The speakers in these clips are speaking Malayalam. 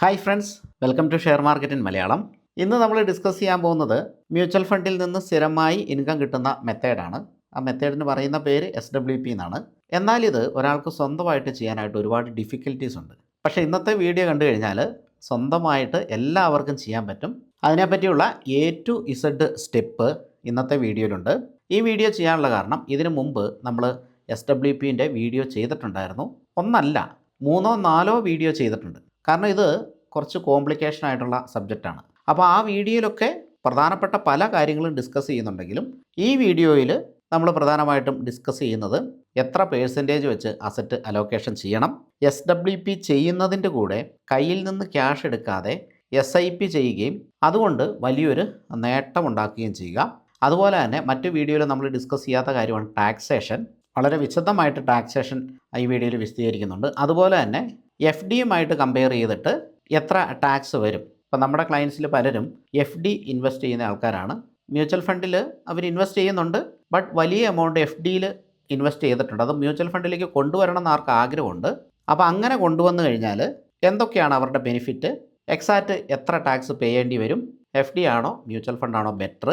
Hi friends, welcome to share market in Malayalam. ഇന്ന് നമ്മൾ ഡിസ്കസ് ചെയ്യാൻ പോകുന്നത് മ്യൂച്വൽ ഫണ്ടിൽ നിന്ന് സ്ഥിരമായി ഇൻകം കിട്ടുന്ന മെത്തേഡാണ്. ആ മെത്തേഡിന് പറയുന്ന പേര് SWP എന്നാണ്. എന്നാൽ ഇത് ഒരാൾക്ക് സ്വന്തമായിട്ട് ചെയ്യാനായിട്ട് ഒരുപാട് ഡിഫിക്കൽറ്റീസ് ഉണ്ട്. പക്ഷേ ഇന്നത്തെ വീഡിയോ കണ്ടു കഴിഞ്ഞാൽ സ്വന്തമായിട്ട് എല്ലാവർക്കും ചെയ്യാൻ പറ്റും. അതിനെപ്പറ്റിയുള്ള A to Z സ്റ്റെപ്പ് ഇന്നത്തെ വീഡിയോയിലുണ്ട്. ഈ വീഡിയോ ചെയ്യാനുള്ള കാരണം ഇതിനു മുമ്പ് നമ്മൾ SWPൻ്റെ വീഡിയോ ചെയ്തിട്ടുണ്ടായിരുന്നു. ഒന്നല്ല, 3-4 വീഡിയോ ചെയ്തിട്ടുണ്ട്. കാരണം ഇത് കുറച്ച് കോംപ്ലിക്കേഷൻ ആയിട്ടുള്ള സബ്ജക്റ്റാണ്. അപ്പോൾ ആ വീഡിയോയിലൊക്കെ പ്രധാനപ്പെട്ട പല കാര്യങ്ങളും ഡിസ്കസ് ചെയ്യുന്നുണ്ടെങ്കിലും ഈ വീഡിയോയിൽ നമ്മൾ പ്രധാനമായിട്ടും ഡിസ്കസ് ചെയ്യുന്നത് എത്ര പേഴ്സൻറ്റേജ് വെച്ച് അസറ്റ് അലോക്കേഷൻ ചെയ്യണം, SWP ചെയ്യുന്നതിൻ്റെ കൂടെ കയ്യിൽ നിന്ന് ക്യാഷ് എടുക്കാതെ SIP ചെയ്യുകയും അതുകൊണ്ട് വലിയൊരു നേട്ടമുണ്ടാക്കുകയും ചെയ്യുക. അതുപോലെ തന്നെ മറ്റു വീഡിയോയിൽ നമ്മൾ ഡിസ്കസ് ചെയ്യാത്ത കാര്യമാണ് ടാക്സേഷൻ. വളരെ വിശദമായിട്ട് ടാക്സേഷൻ ഈ വീഡിയോയിൽ വിശദീകരിക്കുന്നുണ്ട്. അതുപോലെ തന്നെ FDയുമായിട്ട് കമ്പയർ ചെയ്തിട്ട് എത്ര ടാക്സ് വരും. ഇപ്പോൾ നമ്മുടെ ക്ലയൻസിൽ പലരും FD ഇൻവെസ്റ്റ് ചെയ്യുന്ന ആൾക്കാരാണ്. മ്യൂച്വൽ ഫണ്ടിൽ അവർ ഇൻവെസ്റ്റ് ചെയ്യുന്നുണ്ട്, ബട്ട് വലിയ എമൗണ്ട് FDയിൽ ഇൻവെസ്റ്റ് ചെയ്തിട്ടുണ്ട്. അത് മ്യൂച്വൽ ഫണ്ടിലേക്ക് കൊണ്ടുവരണം എന്ന് ആർക്ക് ആഗ്രഹമുണ്ട്. അപ്പോൾ അങ്ങനെ കൊണ്ടുവന്നു കഴിഞ്ഞാൽ എന്തൊക്കെയാണ് അവരുടെ ബെനിഫിറ്റ്, എക്സാക്റ്റ് എത്ര ടാക്സ് പേ ചെയ്യേണ്ടി വരും, FD ആണോ മ്യൂച്വൽ ഫണ്ടാണോ ബെറ്റർ,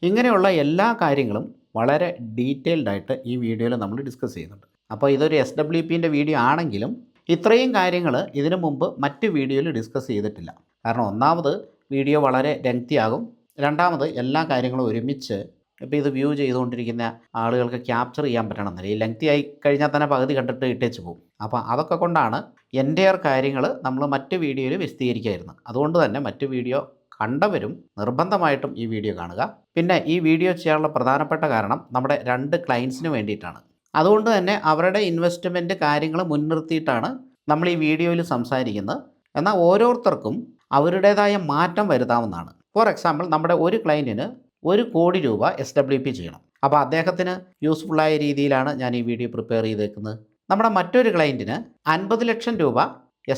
ഇങ്ങനെയുള്ള എല്ലാ കാര്യങ്ങളും വളരെ ഡീറ്റെയിൽഡ് ആയിട്ട് ഈ വീഡിയോയിൽ നമ്മൾ ഡിസ്കസ് ചെയ്യുന്നുണ്ട്. അപ്പോൾ ഇതൊരു SWPൻ്റെ വീഡിയോ ആണെങ്കിലും ഇത്രയും കാര്യങ്ങൾ ഇതിനു മുമ്പ് മറ്റ് വീഡിയോയിൽ ഡിസ്കസ് ചെയ്തിട്ടില്ല. കാരണം ഒന്നാമത് വീഡിയോ വളരെ ലെങ്തി ആകും, രണ്ടാമത് എല്ലാ കാര്യങ്ങളും ഒരുമിച്ച് ഇപ്പോൾ ഇത് വ്യൂ ചെയ്തുകൊണ്ടിരിക്കുന്ന ആളുകൾക്ക് ക്യാപ്ചർ ചെയ്യാൻ പറ്റണമെന്നില്ല. ഈ ലെങ്തി ആയി കഴിഞ്ഞാൽ തന്നെ പകുതി കണ്ടിട്ട് ഇട്ടേച്ച് പോകും. അപ്പോൾ അതൊക്കെ കൊണ്ടാണ് എൻ്റെയർ കാര്യങ്ങൾ നമ്മൾ മറ്റ് വീഡിയോയിൽ വിശദീകരിക്കായിരുന്നു. അതുകൊണ്ട് തന്നെ മറ്റ് വീഡിയോ കണ്ടവരും നിർബന്ധമായിട്ടും ഈ വീഡിയോ കാണുക. പിന്നെ ഈ വീഡിയോ ചെയ്യാനുള്ള പ്രധാനപ്പെട്ട കാരണം നമ്മുടെ 2 ക്ലയൻസിന് വേണ്ടിയിട്ടാണ്. അതുകൊണ്ട് തന്നെ അവരുടെ ഇൻവെസ്റ്റ്മെൻറ്റ് കാര്യങ്ങൾ മുൻനിർത്തിയിട്ടാണ് നമ്മൾ ഈ വീഡിയോയിൽ സംസാരിക്കുന്നത്. എന്നാൽ ഓരോരുത്തർക്കും അവരുടേതായ മാറ്റം വരുത്താവുന്നതാണ്. ഫോർ എക്സാമ്പിൾ, നമ്മുടെ ഒരു ക്ലയൻറ്റിന് 1 കോടി രൂപ SWP ചെയ്യണം. അപ്പോൾ അദ്ദേഹത്തിന് യൂസ്ഫുള്ളായ രീതിയിലാണ് ഞാൻ ഈ വീഡിയോ പ്രിപ്പയർ ചെയ്തേക്കുന്നത്. നമ്മുടെ മറ്റൊരു ക്ലയൻറ്റിന് 50 ലക്ഷം രൂപ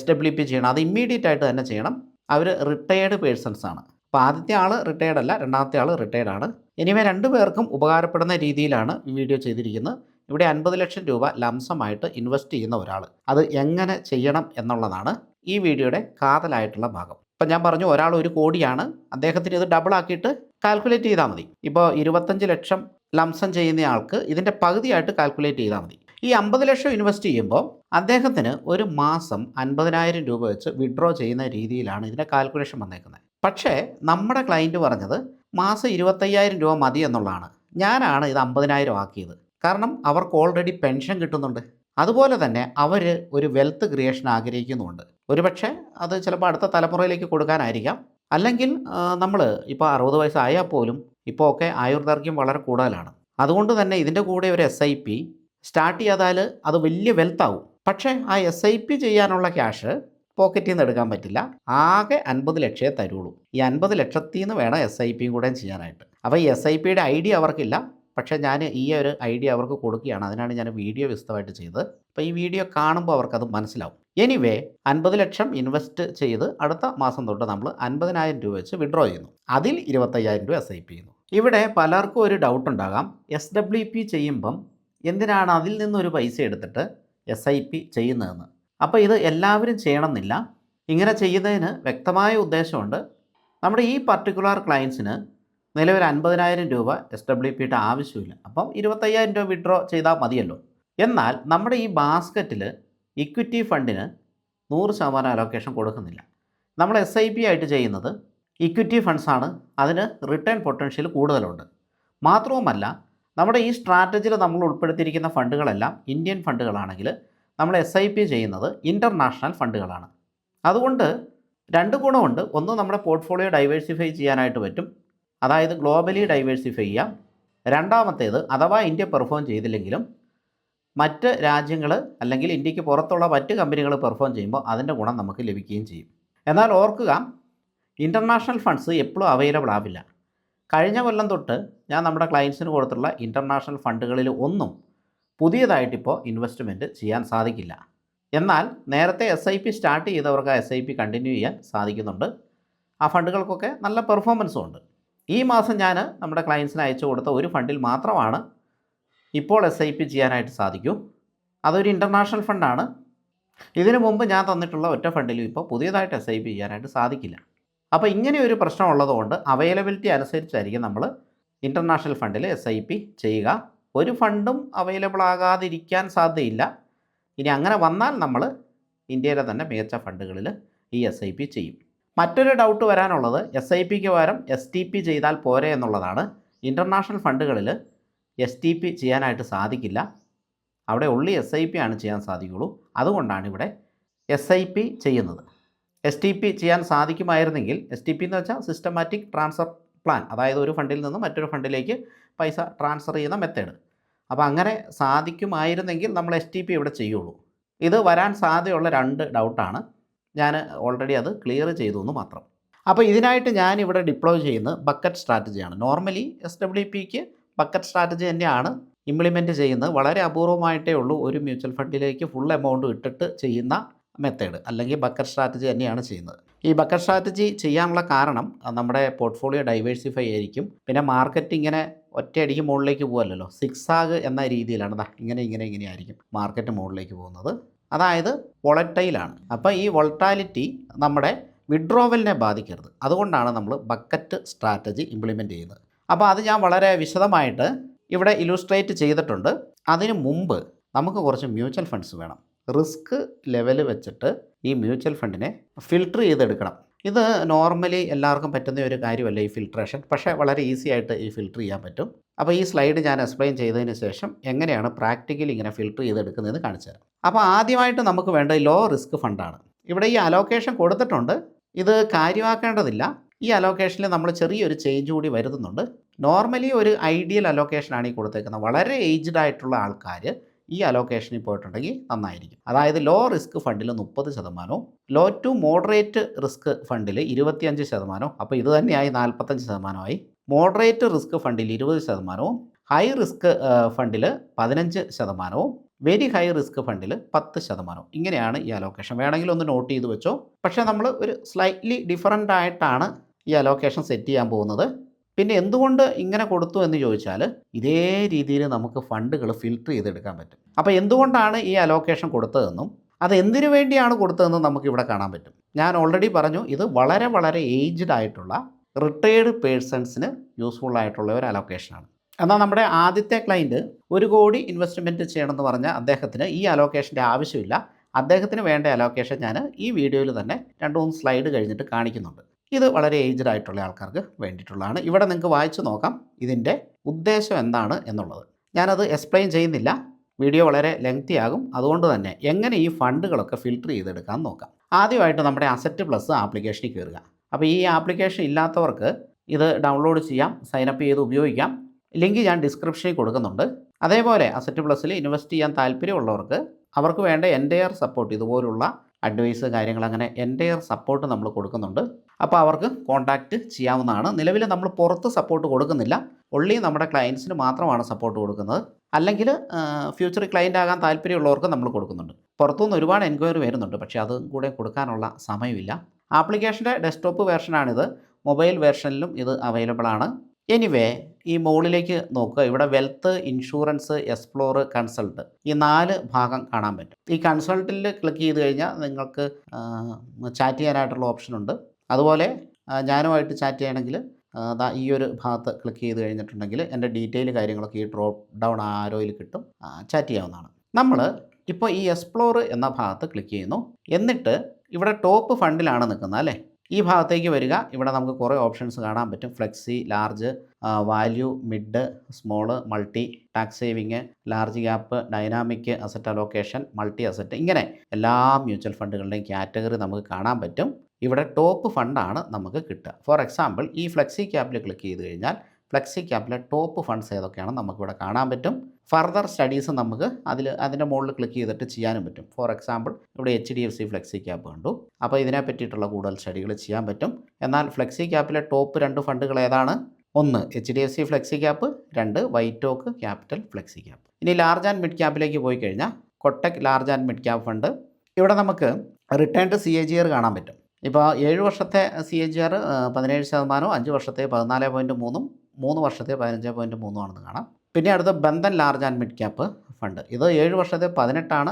SWP ചെയ്യണം. അത് ഇമ്മീഡിയറ്റ് ആയിട്ട് തന്നെ ചെയ്യണം. അവർ റിട്ടയേർഡ് പേഴ്സൺസ് ആണ്. അപ്പോൾ ആദ്യത്തെ ആൾ റിട്ടയേർഡ് അല്ല, രണ്ടാമത്തെ ആൾ റിട്ടയേർഡ് ആണ്. എനിവേ 2 പേർക്കും ഉപകാരപ്പെടുന്ന രീതിയിലാണ് ഈ വീഡിയോ ചെയ്തിരിക്കുന്നത്. ഇവിടെ 50 ലക്ഷം രൂപ ലംസമായിട്ട് ഇൻവെസ്റ്റ് ചെയ്യുന്ന ഒരാൾ അത് എങ്ങനെ ചെയ്യണം എന്നുള്ളതാണ് ഈ വീഡിയോയുടെ കാതലായിട്ടുള്ള ഭാഗം. ഇപ്പം ഞാൻ പറഞ്ഞു, ഒരാൾ 1 കോടിയാണ്, അദ്ദേഹത്തിന് ഇത് ഡബിൾ ആക്കിയിട്ട് കാൽക്കുലേറ്റ് ചെയ്താൽ മതി. ഇപ്പോൾ 25 ലക്ഷം ലംസം ചെയ്യുന്ന ആൾക്ക് ഇതിൻ്റെ പകുതിയായിട്ട് കാൽക്കുലേറ്റ് ചെയ്താൽ മതി. ഈ 50 ലക്ഷം ഇൻവെസ്റ്റ് ചെയ്യുമ്പോൾ അദ്ദേഹത്തിന് ഒരു മാസം 50,000 രൂപ വെച്ച് വിഡ്രോ ചെയ്യുന്ന രീതിയിലാണ് ഇതിൻ്റെ കാൽക്കുലേഷൻ വന്നേക്കുന്നത്. പക്ഷേ നമ്മുടെ ക്ലയൻറ്റ് പറഞ്ഞത് മാസം 25,000 രൂപ മതി എന്നുള്ളതാണ്. ഞാനാണ് ഇത് 50,000 ആക്കിയത്. കാരണം അവർക്ക് ഓൾറെഡി പെൻഷൻ കിട്ടുന്നുണ്ട്. അതുപോലെ തന്നെ അവർ ഒരു വെൽത്ത് ക്രിയേഷൻ ആഗ്രഹിക്കുന്നുമുണ്ട്. ഒരുപക്ഷെ അത് ചിലപ്പോൾ അടുത്ത തലമുറയിലേക്ക് കൊടുക്കാനായിരിക്കാം. അല്ലെങ്കിൽ നമ്മൾ ഇപ്പോൾ 60 വയസ്സായാൽ പോലും ഇപ്പോൾ ഒക്കെ ആയുർദൈർഘ്യം വളരെ കൂടുതലാണ്. അതുകൊണ്ട് തന്നെ ഇതിൻ്റെ കൂടെ ഒരു SIP സ്റ്റാർട്ട് ചെയ്താൽ അത് വലിയ വെൽത്താവും. പക്ഷേ ആ SIP ചെയ്യാനുള്ള ക്യാഷ് പോക്കറ്റിൽ നിന്ന് എടുക്കാൻ പറ്റില്ല. ആകെ 50 ലക്ഷമേ തരുള്ളൂ. ഈ 50 ലക്ഷത്തിൽ നിന്ന് വേണം SIPയും കൂടെ ചെയ്യാനായിട്ട്. അപ്പോൾ ഈ SIPയുടെ ഐഡിയ അവർക്കില്ല. പക്ഷേ ഞാൻ ഈ ഒരു ഐഡിയ അവർക്ക് കൊടുക്കുകയാണ്. അതിനാണ് ഞാൻ വീഡിയോ വിശദമായിട്ട് ചെയ്തത്. അപ്പോൾ ഈ വീഡിയോ കാണുമ്പോൾ അവർക്കത് മനസ്സിലാവും. എനിവേ 50 ലക്ഷം ഇൻവെസ്റ്റ് ചെയ്ത് അടുത്ത മാസം തൊട്ട് നമ്മൾ 50,000 രൂപ വെച്ച് വിഡ്രോ ചെയ്യുന്നു. അതിൽ 25,000 രൂപ SIP ചെയ്യുന്നു. ഇവിടെ പലർക്കും ഒരു ഡൗട്ട് ഉണ്ടാകാം, SWP ചെയ്യുമ്പം എന്തിനാണ് അതിൽ നിന്നൊരു പൈസ എടുത്തിട്ട് SIP ചെയ്യുന്നതെന്ന്. അപ്പോൾ ഇത് എല്ലാവരും ചെയ്യണമെന്നില്ല. ഇങ്ങനെ ചെയ്യുന്നതിന് വ്യക്തമായ ഉദ്ദേശമുണ്ട്. നമ്മുടെ ഈ പർട്ടിക്കുലർ ക്ലയൻസിന് നിലവിൽ 50,000 രൂപ SWPയുടെ ആവശ്യമില്ല. അപ്പം 25,000 രൂപ വിഡ്രോ ചെയ്താൽ മതിയല്ലോ. എന്നാൽ നമ്മുടെ ഈ ബാസ്ക്കറ്റിൽ ഇക്വിറ്റി ഫണ്ടിന് 100% അലോക്കേഷൻ കൊടുക്കുന്നില്ല. നമ്മൾ SIP ആയിട്ട് ചെയ്യുന്നത് ഇക്വിറ്റി ഫണ്ട്സാണ്. അതിന് റിട്ടേൺ പൊട്ടൻഷ്യൽ കൂടുതലുണ്ട്. മാത്രവുമല്ല, നമ്മുടെ ഈ സ്ട്രാറ്റജിയിൽ നമ്മൾ ഉൾപ്പെടുത്തിയിരിക്കുന്ന ഫണ്ടുകളെല്ലാം ഇന്ത്യൻ ഫണ്ടുകളാണെങ്കിൽ നമ്മൾ SIP ചെയ്യുന്നത് ഇൻ്റർനാഷണൽ ഫണ്ടുകളാണ്. അതുകൊണ്ട് 2 ഗുണമുണ്ട്. ഒന്ന്, നമ്മുടെ പോർട്ട്ഫോളിയോ ഡൈവേഴ്സിഫൈ ചെയ്യാനായിട്ട് പറ്റും. അതായത് ഗ്ലോബലി ഡൈവേഴ്സിഫൈ ചെയ്യാം. രണ്ടാമത്തേത്, അഥവാ ഇന്ത്യ പെർഫോം ചെയ്തില്ലെങ്കിലും മറ്റ് രാജ്യങ്ങൾ അല്ലെങ്കിൽ ഇന്ത്യക്ക് പുറത്തുള്ള മറ്റ് കമ്പനികൾ പെർഫോം ചെയ്യുമ്പോൾ അതിൻ്റെ ഗുണം നമുക്ക് ലഭിക്കുകയും ചെയ്യും. എന്നാൽ ഓർക്കുക, ഇൻ്റർനാഷണൽ ഫണ്ട്സ് എപ്പോഴും അവൈലബിൾ ആവില്ല. കഴിഞ്ഞ കൊല്ലം തൊട്ട് ഞാൻ നമ്മുടെ ക്ലയൻസിന് കൊടുത്തുള്ള ഇൻ്റർനാഷണൽ ഫണ്ടുകളിൽ ഒന്നും പുതിയതായിട്ടിപ്പോൾ ഇൻവെസ്റ്റ്മെൻറ്റ് ചെയ്യാൻ സാധിക്കില്ല. എന്നാൽ നേരത്തെ SIP സ്റ്റാർട്ട് ചെയ്തവർക്ക് SIP കണ്ടിന്യൂ ചെയ്യാൻ സാധിക്കുന്നുണ്ട്. ആ ഫണ്ടുകൾക്കൊക്കെ നല്ല പെർഫോമൻസും ഉണ്ട്. ഈ മാസം ഞാൻ നമ്മുടെ ക്ലയൻസിന് അയച്ചു കൊടുത്ത ഒരു ഫണ്ടിൽ മാത്രമാണ് ഇപ്പോൾ SIP ചെയ്യാനായിട്ട് സാധിക്കൂ. അതൊരു ഇൻ്റർനാഷണൽ ഫണ്ടാണ്. ഇതിനു മുമ്പ് ഞാൻ തന്നിട്ടുള്ള ഒറ്റ ഫണ്ടിലും ഇപ്പോൾ പുതിയതായിട്ട് SIP ചെയ്യാനായിട്ട് സാധിക്കില്ല. അപ്പോൾ ഇങ്ങനെ ഒരു പ്രശ്നം ഉള്ളതുകൊണ്ട് അവൈലബിലിറ്റി അനുസരിച്ചായിരിക്കും നമ്മൾ ഇൻ്റർനാഷണൽ ഫണ്ടിൽ SIP ചെയ്യുക. ഒരു ഫണ്ടും അവൈലബിൾ ആകാതിരിക്കാൻ സാധ്യതയില്ല. ഇനി അങ്ങനെ വന്നാൽ നമ്മൾ ഇന്ത്യയിലെ തന്നെ മികച്ച ഫണ്ടുകളിൽ ഈ SIP ചെയ്യും. മറ്റൊരു ഡൗട്ട് വരാനുള്ളത് SIPക്ക് പകരം STP ചെയ്താൽ പോരെ എന്നുള്ളതാണ്. ഇൻ്റർനാഷണൽ ഫണ്ടുകളിൽ STP ചെയ്യാനായിട്ട് സാധിക്കില്ല. അവിടെ ഉള്ളി SIP ആണ് ചെയ്യാൻ സാധിക്കുള്ളൂ. അതുകൊണ്ടാണ് ഇവിടെ SIP ചെയ്യുന്നത്. STP ചെയ്യാൻ സാധിക്കുമായിരുന്നെങ്കിൽ, STP എന്ന് വെച്ചാൽ സിസ്റ്റമാറ്റിക് ട്രാൻസ്ഫർ പ്ലാൻ, അതായത് ഒരു ഫണ്ടിൽ നിന്ന് മറ്റൊരു ഫണ്ടിലേക്ക് പൈസ ട്രാൻസ്ഫർ ചെയ്യുന്ന മെത്തേഡ്. അപ്പോൾ അങ്ങനെ സാധിക്കുമായിരുന്നെങ്കിൽ നമ്മൾ STP ഇവിടെ ചെയ്യുള്ളൂ. ഇത് വരാൻ സാധ്യതയുള്ള 2 ഡൗട്ടാണ്. ഞാൻ ഓൾറെഡി അത് ക്ലിയർ ചെയ്തു എന്ന് മാത്രം. അപ്പോൾ ഇതിനായിട്ട് ഞാനിവിടെ ഡിപ്ലോയ് ചെയ്യുന്നത് ബക്കറ്റ് സ്ട്രാറ്റജിയാണ്. നോർമലി SWPക്ക് ബക്കറ്റ് സ്ട്രാറ്റജി തന്നെയാണ് ഇംപ്ലിമെൻറ്റ് ചെയ്യുന്നത്. വളരെ അപൂർവമായിട്ടേ ഉള്ളൂ ഒരു മ്യൂച്വൽ ഫണ്ടിലേക്ക് ഫുൾ എമൗണ്ട് ഇട്ടിട്ട് ചെയ്യുന്ന മെത്തേഡ്, അല്ലെങ്കിൽ ബക്കറ്റ് സ്ട്രാറ്റജി തന്നെയാണ് ചെയ്യുന്നത്. ഈ ബക്കറ്റ് സ്ട്രാറ്റജി ചെയ്യാനുള്ള കാരണം നമ്മുടെ പോർട്ട്ഫോളിയോ ഡൈവേഴ്സിഫൈ ആയിരിക്കും. പിന്നെ മാർക്കറ്റ് ഇങ്ങനെ ഒറ്റയടിക്ക് മുകളിലേക്ക് പോകല്ലോ, സിക്സാഗ് എന്ന രീതിയിലാണ് ഇങ്ങനെ ആയിരിക്കും മാർക്കറ്റ് മുകളിലേക്ക് പോകുന്നത്. അതായത് വോളറ്റൈലാണ്. അപ്പോൾ ഈ വോളറ്റാലിറ്റി നമ്മുടെ വിഡ്രോവലിനെ ബാധിക്കരുത്. അതുകൊണ്ടാണ് നമ്മൾ ബക്കറ്റ് സ്ട്രാറ്റജി ഇംപ്ലിമെൻറ്റ് ചെയ്യുന്നത്. അപ്പോൾ അത് ഞാൻ വളരെ വിശദമായിട്ട് ഇവിടെ ഇല്ലുസ്ട്രേറ്റ് ചെയ്തിട്ടുണ്ട്. അതിനു മുമ്പ് നമുക്ക് കുറച്ച് മ്യൂച്വൽ ഫണ്ട്സ് വേണം. റിസ്ക് ലെവൽ വെച്ചിട്ട് ഈ മ്യൂച്വൽ ഫണ്ടിനെ ഫിൽട്ടർ ചെയ്തെടുക്കണം. ഇത് നോർമലി എല്ലാവർക്കും പറ്റുന്ന ഒരു കാര്യമല്ല ഈ ഫിൽട്രേഷൻ, പക്ഷേ വളരെ ഈസി ആയിട്ട് ഈ ഫിൽട്ടർ ചെയ്യാൻ പറ്റും. അപ്പോൾ ഈ സ്ലൈഡ് ഞാൻ എക്സ്പ്ലെയിൻ ചെയ്തതിന് ശേഷം എങ്ങനെയാണ് പ്രാക്ടിക്കലി ഇങ്ങനെ ഫിൽട്ടർ ചെയ്തെടുക്കുന്നതെന്ന് കാണിച്ചു തരാം. അപ്പോൾ ആദ്യമായിട്ട് നമുക്ക് വേണ്ടത് ലോ റിസ്ക് ഫണ്ടാണ്. ഇവിടെ ഈ അലോക്കേഷൻ കൊടുത്തിട്ടുണ്ട്. ഇത് കാര്യമാക്കേണ്ടതില്ല. ഈ അലോക്കേഷനിൽ നമ്മൾ ചെറിയൊരു ചേഞ്ച് കൂടി വരുത്തുന്നുണ്ട്. നോർമലി ഒരു ഐഡിയൽ അലോക്കേഷനാണ് ഈ കൊടുത്തേക്കുന്നത്. വളരെ ഏജ്ഡ് ആയിട്ടുള്ള ആൾക്കാർ ഈ അലോക്കേഷനിൽ പോയിട്ടുണ്ടെങ്കിൽ നന്നായിരിക്കും. അതായത് ലോ റിസ്ക് ഫണ്ടിൽ 30%, ലോ ടു മോഡറേറ്റ് റിസ്ക് ഫണ്ടിൽ 25%, അപ്പോൾ ഇത് തന്നെയായി 45%. മോഡറേറ്റ് റിസ്ക് ഫണ്ടിൽ 20%, ഹൈ റിസ്ക് ഫണ്ടിൽ 15%, വെരി ഹൈ റിസ്ക് ഫണ്ടിൽ 10%. ഇങ്ങനെയാണ് ഈ അലോക്കേഷൻ. വേണമെങ്കിൽ ഒന്ന് നോട്ട് ചെയ്ത് വെച്ചോ. പക്ഷേ നമ്മൾ ഒരു സ്ലൈറ്റ്ലി ഡിഫറൻ്റ് ആയിട്ടാണ് ഈ അലോക്കേഷൻ സെറ്റ് ചെയ്യാൻ പോകുന്നത്. പിന്നെ എന്തുകൊണ്ട് ഇങ്ങനെ കൊടുത്തു എന്ന് ചോദിച്ചാൽ, ഇതേ രീതിയിൽ നമുക്ക് ഫണ്ടുകൾ ഫിൽട്ടർ ചെയ്തെടുക്കാൻ പറ്റും. അപ്പോൾ എന്തുകൊണ്ടാണ് ഈ അലോക്കേഷൻ കൊടുത്തതെന്നും അത് എന്തിനു വേണ്ടിയാണ് കൊടുത്തതെന്നും നമുക്കിവിടെ കാണാൻ പറ്റും. ഞാൻ ഓൾറെഡി പറഞ്ഞു, ഇത് വളരെ ഏജ്ഡ് ആയിട്ടുള്ള റിട്ടയേർഡ് പേഴ്സൺസിന് യൂസ്ഫുൾ ആയിട്ടുള്ള ഒരു അലോക്കേഷനാണ്. എന്നാൽ നമ്മുടെ ആദ്യത്തെ ക്ലയൻറ്റ് 1 കോടി ഇൻവെസ്റ്റ്മെൻറ്റ് ചെയ്യണമെന്ന് പറഞ്ഞാൽ അദ്ദേഹത്തിന് ഈ അലോക്കേഷൻ്റെ ആവശ്യമില്ല. അദ്ദേഹത്തിന് വേണ്ട അലോക്കേഷൻ ഞാൻ ഈ വീഡിയോയിൽ തന്നെ 2-3 സ്ലൈഡ് കഴിഞ്ഞിട്ട് കാണിക്കുന്നുണ്ട്. ഇത് വളരെ ഏജ്ഡ് ആയിട്ടുള്ള ആൾക്കാർക്ക് വേണ്ടിയിട്ടുള്ളതാണ്. ഇവിടെ നിങ്ങൾക്ക് വായിച്ചു നോക്കാം ഇതിൻ്റെ ഉദ്ദേശം എന്താണ് എന്നുള്ളത്. ഞാനത് എക്സ്പ്ലെയിൻ ചെയ്യുന്നില്ല, വീഡിയോ വളരെ ലെങ്തി ആകും. അതുകൊണ്ട് തന്നെ എങ്ങനെ ഈ ഫണ്ടുകളൊക്കെ ഫിൽട്ടർ ചെയ്തെടുക്കാൻ നോക്കാം. ആദ്യമായിട്ട് നമ്മുടെ അസറ്റ് പ്ലസ് ആപ്ലിക്കേഷനിൽ കയറുക. അപ്പോൾ ഈ ആപ്ലിക്കേഷൻ ഇല്ലാത്തവർക്ക് ഇത് ഡൗൺലോഡ് ചെയ്യാം, സൈനപ്പ് ചെയ്ത് ഉപയോഗിക്കാം. ലിങ്ക് ഞാൻ ഡിസ്ക്രിപ്ഷനിൽ കൊടുക്കുന്നുണ്ട്. അതേപോലെ അസറ്റ് പ്ലസ്സിൽ ഇൻവെസ്റ്റ് ചെയ്യാൻ താല്പര്യമുള്ളവർക്ക് അവർക്ക് വേണ്ട എൻ്റയർ സപ്പോർട്ട്, ഇതുപോലുള്ള അഡ്വൈസ് കാര്യങ്ങൾ, അങ്ങനെ എൻ്റയർ സപ്പോർട്ട് നമ്മൾ കൊടുക്കുന്നുണ്ട്. അപ്പോൾ അവർക്ക് കോൺടാക്റ്റ് ചെയ്യാവുന്നതാണ്. നിലവിൽ നമ്മൾ പുറത്ത് സപ്പോർട്ട് കൊടുക്കുന്നില്ല, ഒൺലി നമ്മുടെ ക്ലയൻസിന് മാത്രമാണ് സപ്പോർട്ട് കൊടുക്കുന്നത്. അല്ലെങ്കിൽ ഫ്യൂച്ചർ ക്ലയൻ്റ് ആകാൻ താല്പര്യമുള്ളവർക്ക് നമ്മൾ കൊടുക്കുന്നുണ്ട്. പുറത്തുനിന്ന് ഒരുപാട് എൻക്വയറി വരുന്നുണ്ട്, പക്ഷേ അതും കൂടെ കൊടുക്കാനുള്ള സമയമില്ല. ആപ്ലിക്കേഷൻ്റെ ഡെസ്ക്ടോപ്പ് വേർഷനാണിത്. മൊബൈൽ വേർഷനിലും ഇത് അവൈലബിൾ ആണ്. എനിവേ, ഈ മുകളിലേക്ക് നോക്കുക. ഇവിടെ വെൽത്ത്, ഇൻഷുറൻസ്, എക്സ്പ്ലോർ, കൺസൾട്ട്, ഈ 4 ഭാഗം കാണാൻ പറ്റും. ഈ കൺസൾട്ടിൽ ക്ലിക്ക് ചെയ്ത് കഴിഞ്ഞാൽ നിങ്ങൾക്ക് ചാറ്റ് ചെയ്യാനായിട്ടുള്ള ഓപ്ഷനുണ്ട്. അതുപോലെ ഞാനുമായിട്ട് ചാറ്റ് ചെയ്യണമെങ്കിൽ ഈ ഒരു ഭാഗത്ത് ക്ലിക്ക് ചെയ്ത് കഴിഞ്ഞിട്ടുണ്ടെങ്കിൽ എൻ്റെ ഡീറ്റെയിൽ കാര്യങ്ങളൊക്കെ ഈ ഡ്രോപ്പ് ഡൗൺ ആരോയിൽ കിട്ടും, ചാറ്റ് ചെയ്യാവുന്നതാണ്. നമ്മൾ ഇപ്പോൾ ഈ എക്സ്പ്ലോർ എന്ന ഭാഗത്ത് ക്ലിക്ക് ചെയ്യുന്നു. എന്നിട്ട് ഇവിടെ ടോപ്പ് ഫണ്ടിലാണ് നിൽക്കുന്നത് അല്ലേ. ഈ ഭാഗത്തേക്ക് വരിക. ഇവിടെ നമുക്ക് കുറേ ഓപ്ഷൻസ് കാണാൻ പറ്റും. Flexi, large, value, mid, small, multi, tax saving, large cap, dynamic asset allocation, multi asset, ഇങ്ങനെ എല്ലാ മ്യൂച്വൽ ഫണ്ടുകളുടെയും കാറ്റഗറി നമുക്ക് കാണാൻ പറ്റും. ഇവിടെ ടോപ്പ് ഫണ്ടാണ് നമുക്ക് കിട്ടുക. ഫോർ എക്സാമ്പിൾ, ഈ ഫ്ലെക്സി ക്യാപ്പിൽ ക്ലിക്ക് ചെയ്ത് കഴിഞ്ഞാൽ ഫ്ലെക്സി ക്യാപ്പിലെ ടോപ്പ് ഫണ്ട്സ് ഏതൊക്കെയാണെന്ന് നമുക്കിവിടെ കാണാൻ പറ്റും. ഫർദർ സ്റ്റഡീസ് നമുക്ക് അതിൻ്റെ മുകളിൽ ക്ലിക്ക് ചെയ്തിട്ട് ചെയ്യാനും പറ്റും. ഫോർ എക്സാമ്പിൾ, ഇവിടെ HDFC ഫ്ലെക്സി ക്യാപ്പ് കണ്ടു. അപ്പോൾ ഇതിനെ പറ്റിയിട്ടുള്ള കൂടുതൽ സ്റ്റഡികൾ ചെയ്യാൻ പറ്റും. എന്നാൽ ഫ്ലെക്സി ക്യാപ്പിലെ ടോപ്പ് 2 ഫണ്ടുകൾ ഏതാണ്? 1 HDFC flexi cap, 2 WhiteOak capital flexi cap. ഇനി ലാർജ് ആൻഡ് മിഡ് ക്യാപ്പിലേക്ക് പോയി കഴിഞ്ഞാൽ Kotak large and mid cap fund. ഇവിടെ നമുക്ക് റിട്ടേൺഡ് CAGR കാണാൻ പറ്റും. ഇപ്പോൾ 7 വർഷത്തെ CAGR 17%, 5 വർഷത്തെ 14.3, 3 വർഷത്തെ 15.3 ആണെന്ന് കാണാം. പിന്നെ അടുത്ത Bandhan large and mid cap fund. ഇത് 7 വർഷത്തെ 18ആണ്,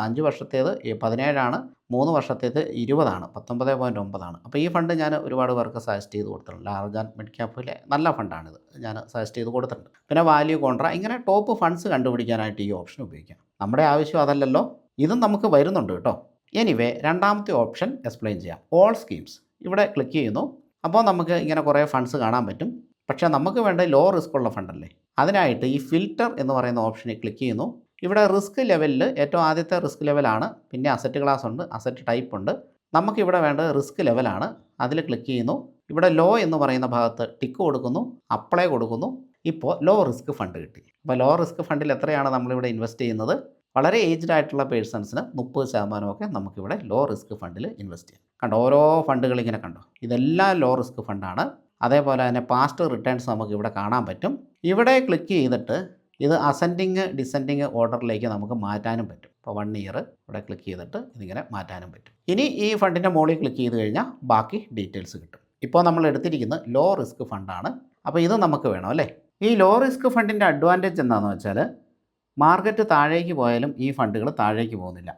5 വർഷത്തേത് 17ആണ്, 3 വർഷത്തേത് 20ആണ്, 19.9ആണ്. അപ്പോൾ ഈ ഫണ്ട് ഞാൻ ഒരുപാട് പേർക്ക് സജസ്റ്റ് ചെയ്ത് കൊടുത്തിട്ടുണ്ട്. ലാർജ് ആൻഡ് മിഡ് ക്യാപ്പിലെ നല്ല ഫണ്ടാണിത്, ഞാൻ സജസ്റ്റ് ചെയ്ത് കൊടുത്തിട്ടുണ്ട്. പിന്നെ വാല്യൂ കോൺട്ര, ഇങ്ങനെ ടോപ്പ് ഫണ്ട്സ് കണ്ടുപിടിക്കാനായിട്ട് ഈ ഓപ്ഷൻ ഉപയോഗിക്കാം. നമ്മുടെ ആവശ്യം അതല്ലല്ലോ, ഇതും നമുക്ക് വരുന്നുണ്ട് കേട്ടോ. എനിവേ, രണ്ടാമത്തെ ഓപ്ഷൻ എക്സ്പ്ലെയിൻ ചെയ്യാം. ഓൾ സ്കീംസ്, ഇവിടെ ക്ലിക്ക് ചെയ്യുന്നു. അപ്പോൾ നമുക്ക് ഇങ്ങനെ കുറേ ഫണ്ട്സ് കാണാൻ പറ്റും. പക്ഷേ നമുക്ക് വേണ്ട ലോ റിസ്ക് ഉള്ള ഫണ്ടല്ലേ. അതിനായിട്ട് ഈ ഫിൽറ്റർ എന്ന് പറയുന്ന ഓപ്ഷനിൽ ക്ലിക്ക് ചെയ്യുന്നു. ഇവിടെ റിസ്ക് ലെവലിൽ ഏറ്റവും ആദ്യത്തെ റിസ്ക് ലെവലാണ്, പിന്നെ അസറ്റ് ക്ലാസ് ഉണ്ട്, അസറ്റ് ടൈപ്പ് ഉണ്ട്. നമുക്കിവിടെ വേണ്ടത് റിസ്ക് ലെവലാണ്. അതിൽ ക്ലിക്ക് ചെയ്യുന്നു. ഇവിടെ ലോ എന്ന് പറയുന്ന ഭാഗത്ത് ടിക്ക് കൊടുക്കുന്നു, അപ്ലൈ കൊടുക്കുന്നു. ഇപ്പോൾ ലോ റിസ്ക് ഫണ്ട് കിട്ടി. അപ്പോൾ ലോ റിസ്ക് ഫണ്ടിൽ എത്രയാണ് നമ്മളിവിടെ ഇൻവെസ്റ്റ് ചെയ്യുന്നത്? വളരെ ഏജ്ഡ് ആയിട്ടുള്ള പേഴ്സൺസിന് 30% നമുക്കിവിടെ ലോ റിസ്ക് ഫണ്ടിൽ ഇൻവെസ്റ്റ് ചെയ്യാം. കണ്ടോ, ഓരോ ഫണ്ടുകൾ ഇങ്ങനെ കണ്ടോ, ഇതെല്ലാം ലോ റിസ്ക് ഫണ്ടാണ്. അതേപോലെ തന്നെ പാസ്റ്റ് റിട്ടേൺസ് നമുക്ക് ഇവിടെ കാണാൻ പറ്റും. ഇവിടെ ക്ലിക്ക് ചെയ്തിട്ട് ഇത് അസെൻഡിങ് ഡിസെൻഡിങ് ഓർഡറിലേക്ക് നമുക്ക് മാറ്റാനും പറ്റും. ഇപ്പോൾ 1 ഇയർ ഇവിടെ ക്ലിക്ക് ചെയ്തിട്ട് ഇതിങ്ങനെ മാറ്റാനും പറ്റും. ഇനി ഈ ഫണ്ടിൻ്റെ മുകളിൽ ക്ലിക്ക് ചെയ്ത് കഴിഞ്ഞാൽ ബാക്കി ഡീറ്റെയിൽസ് കിട്ടും. ഇപ്പോൾ നമ്മൾ എടുത്തിരിക്കുന്നത് ലോ റിസ്ക് ഫണ്ടാണ്. അപ്പോൾ ഇത് നമുക്ക് വേണം അല്ലേ. ഈ ലോ റിസ്ക് ഫണ്ടിൻ്റെ അഡ്വാൻറ്റേജ് എന്താണെന്ന് വെച്ചാൽ മാർക്കറ്റ് താഴേക്ക് പോയാലും ഈ ഫണ്ടുകൾ താഴേക്ക് പോകുന്നില്ല.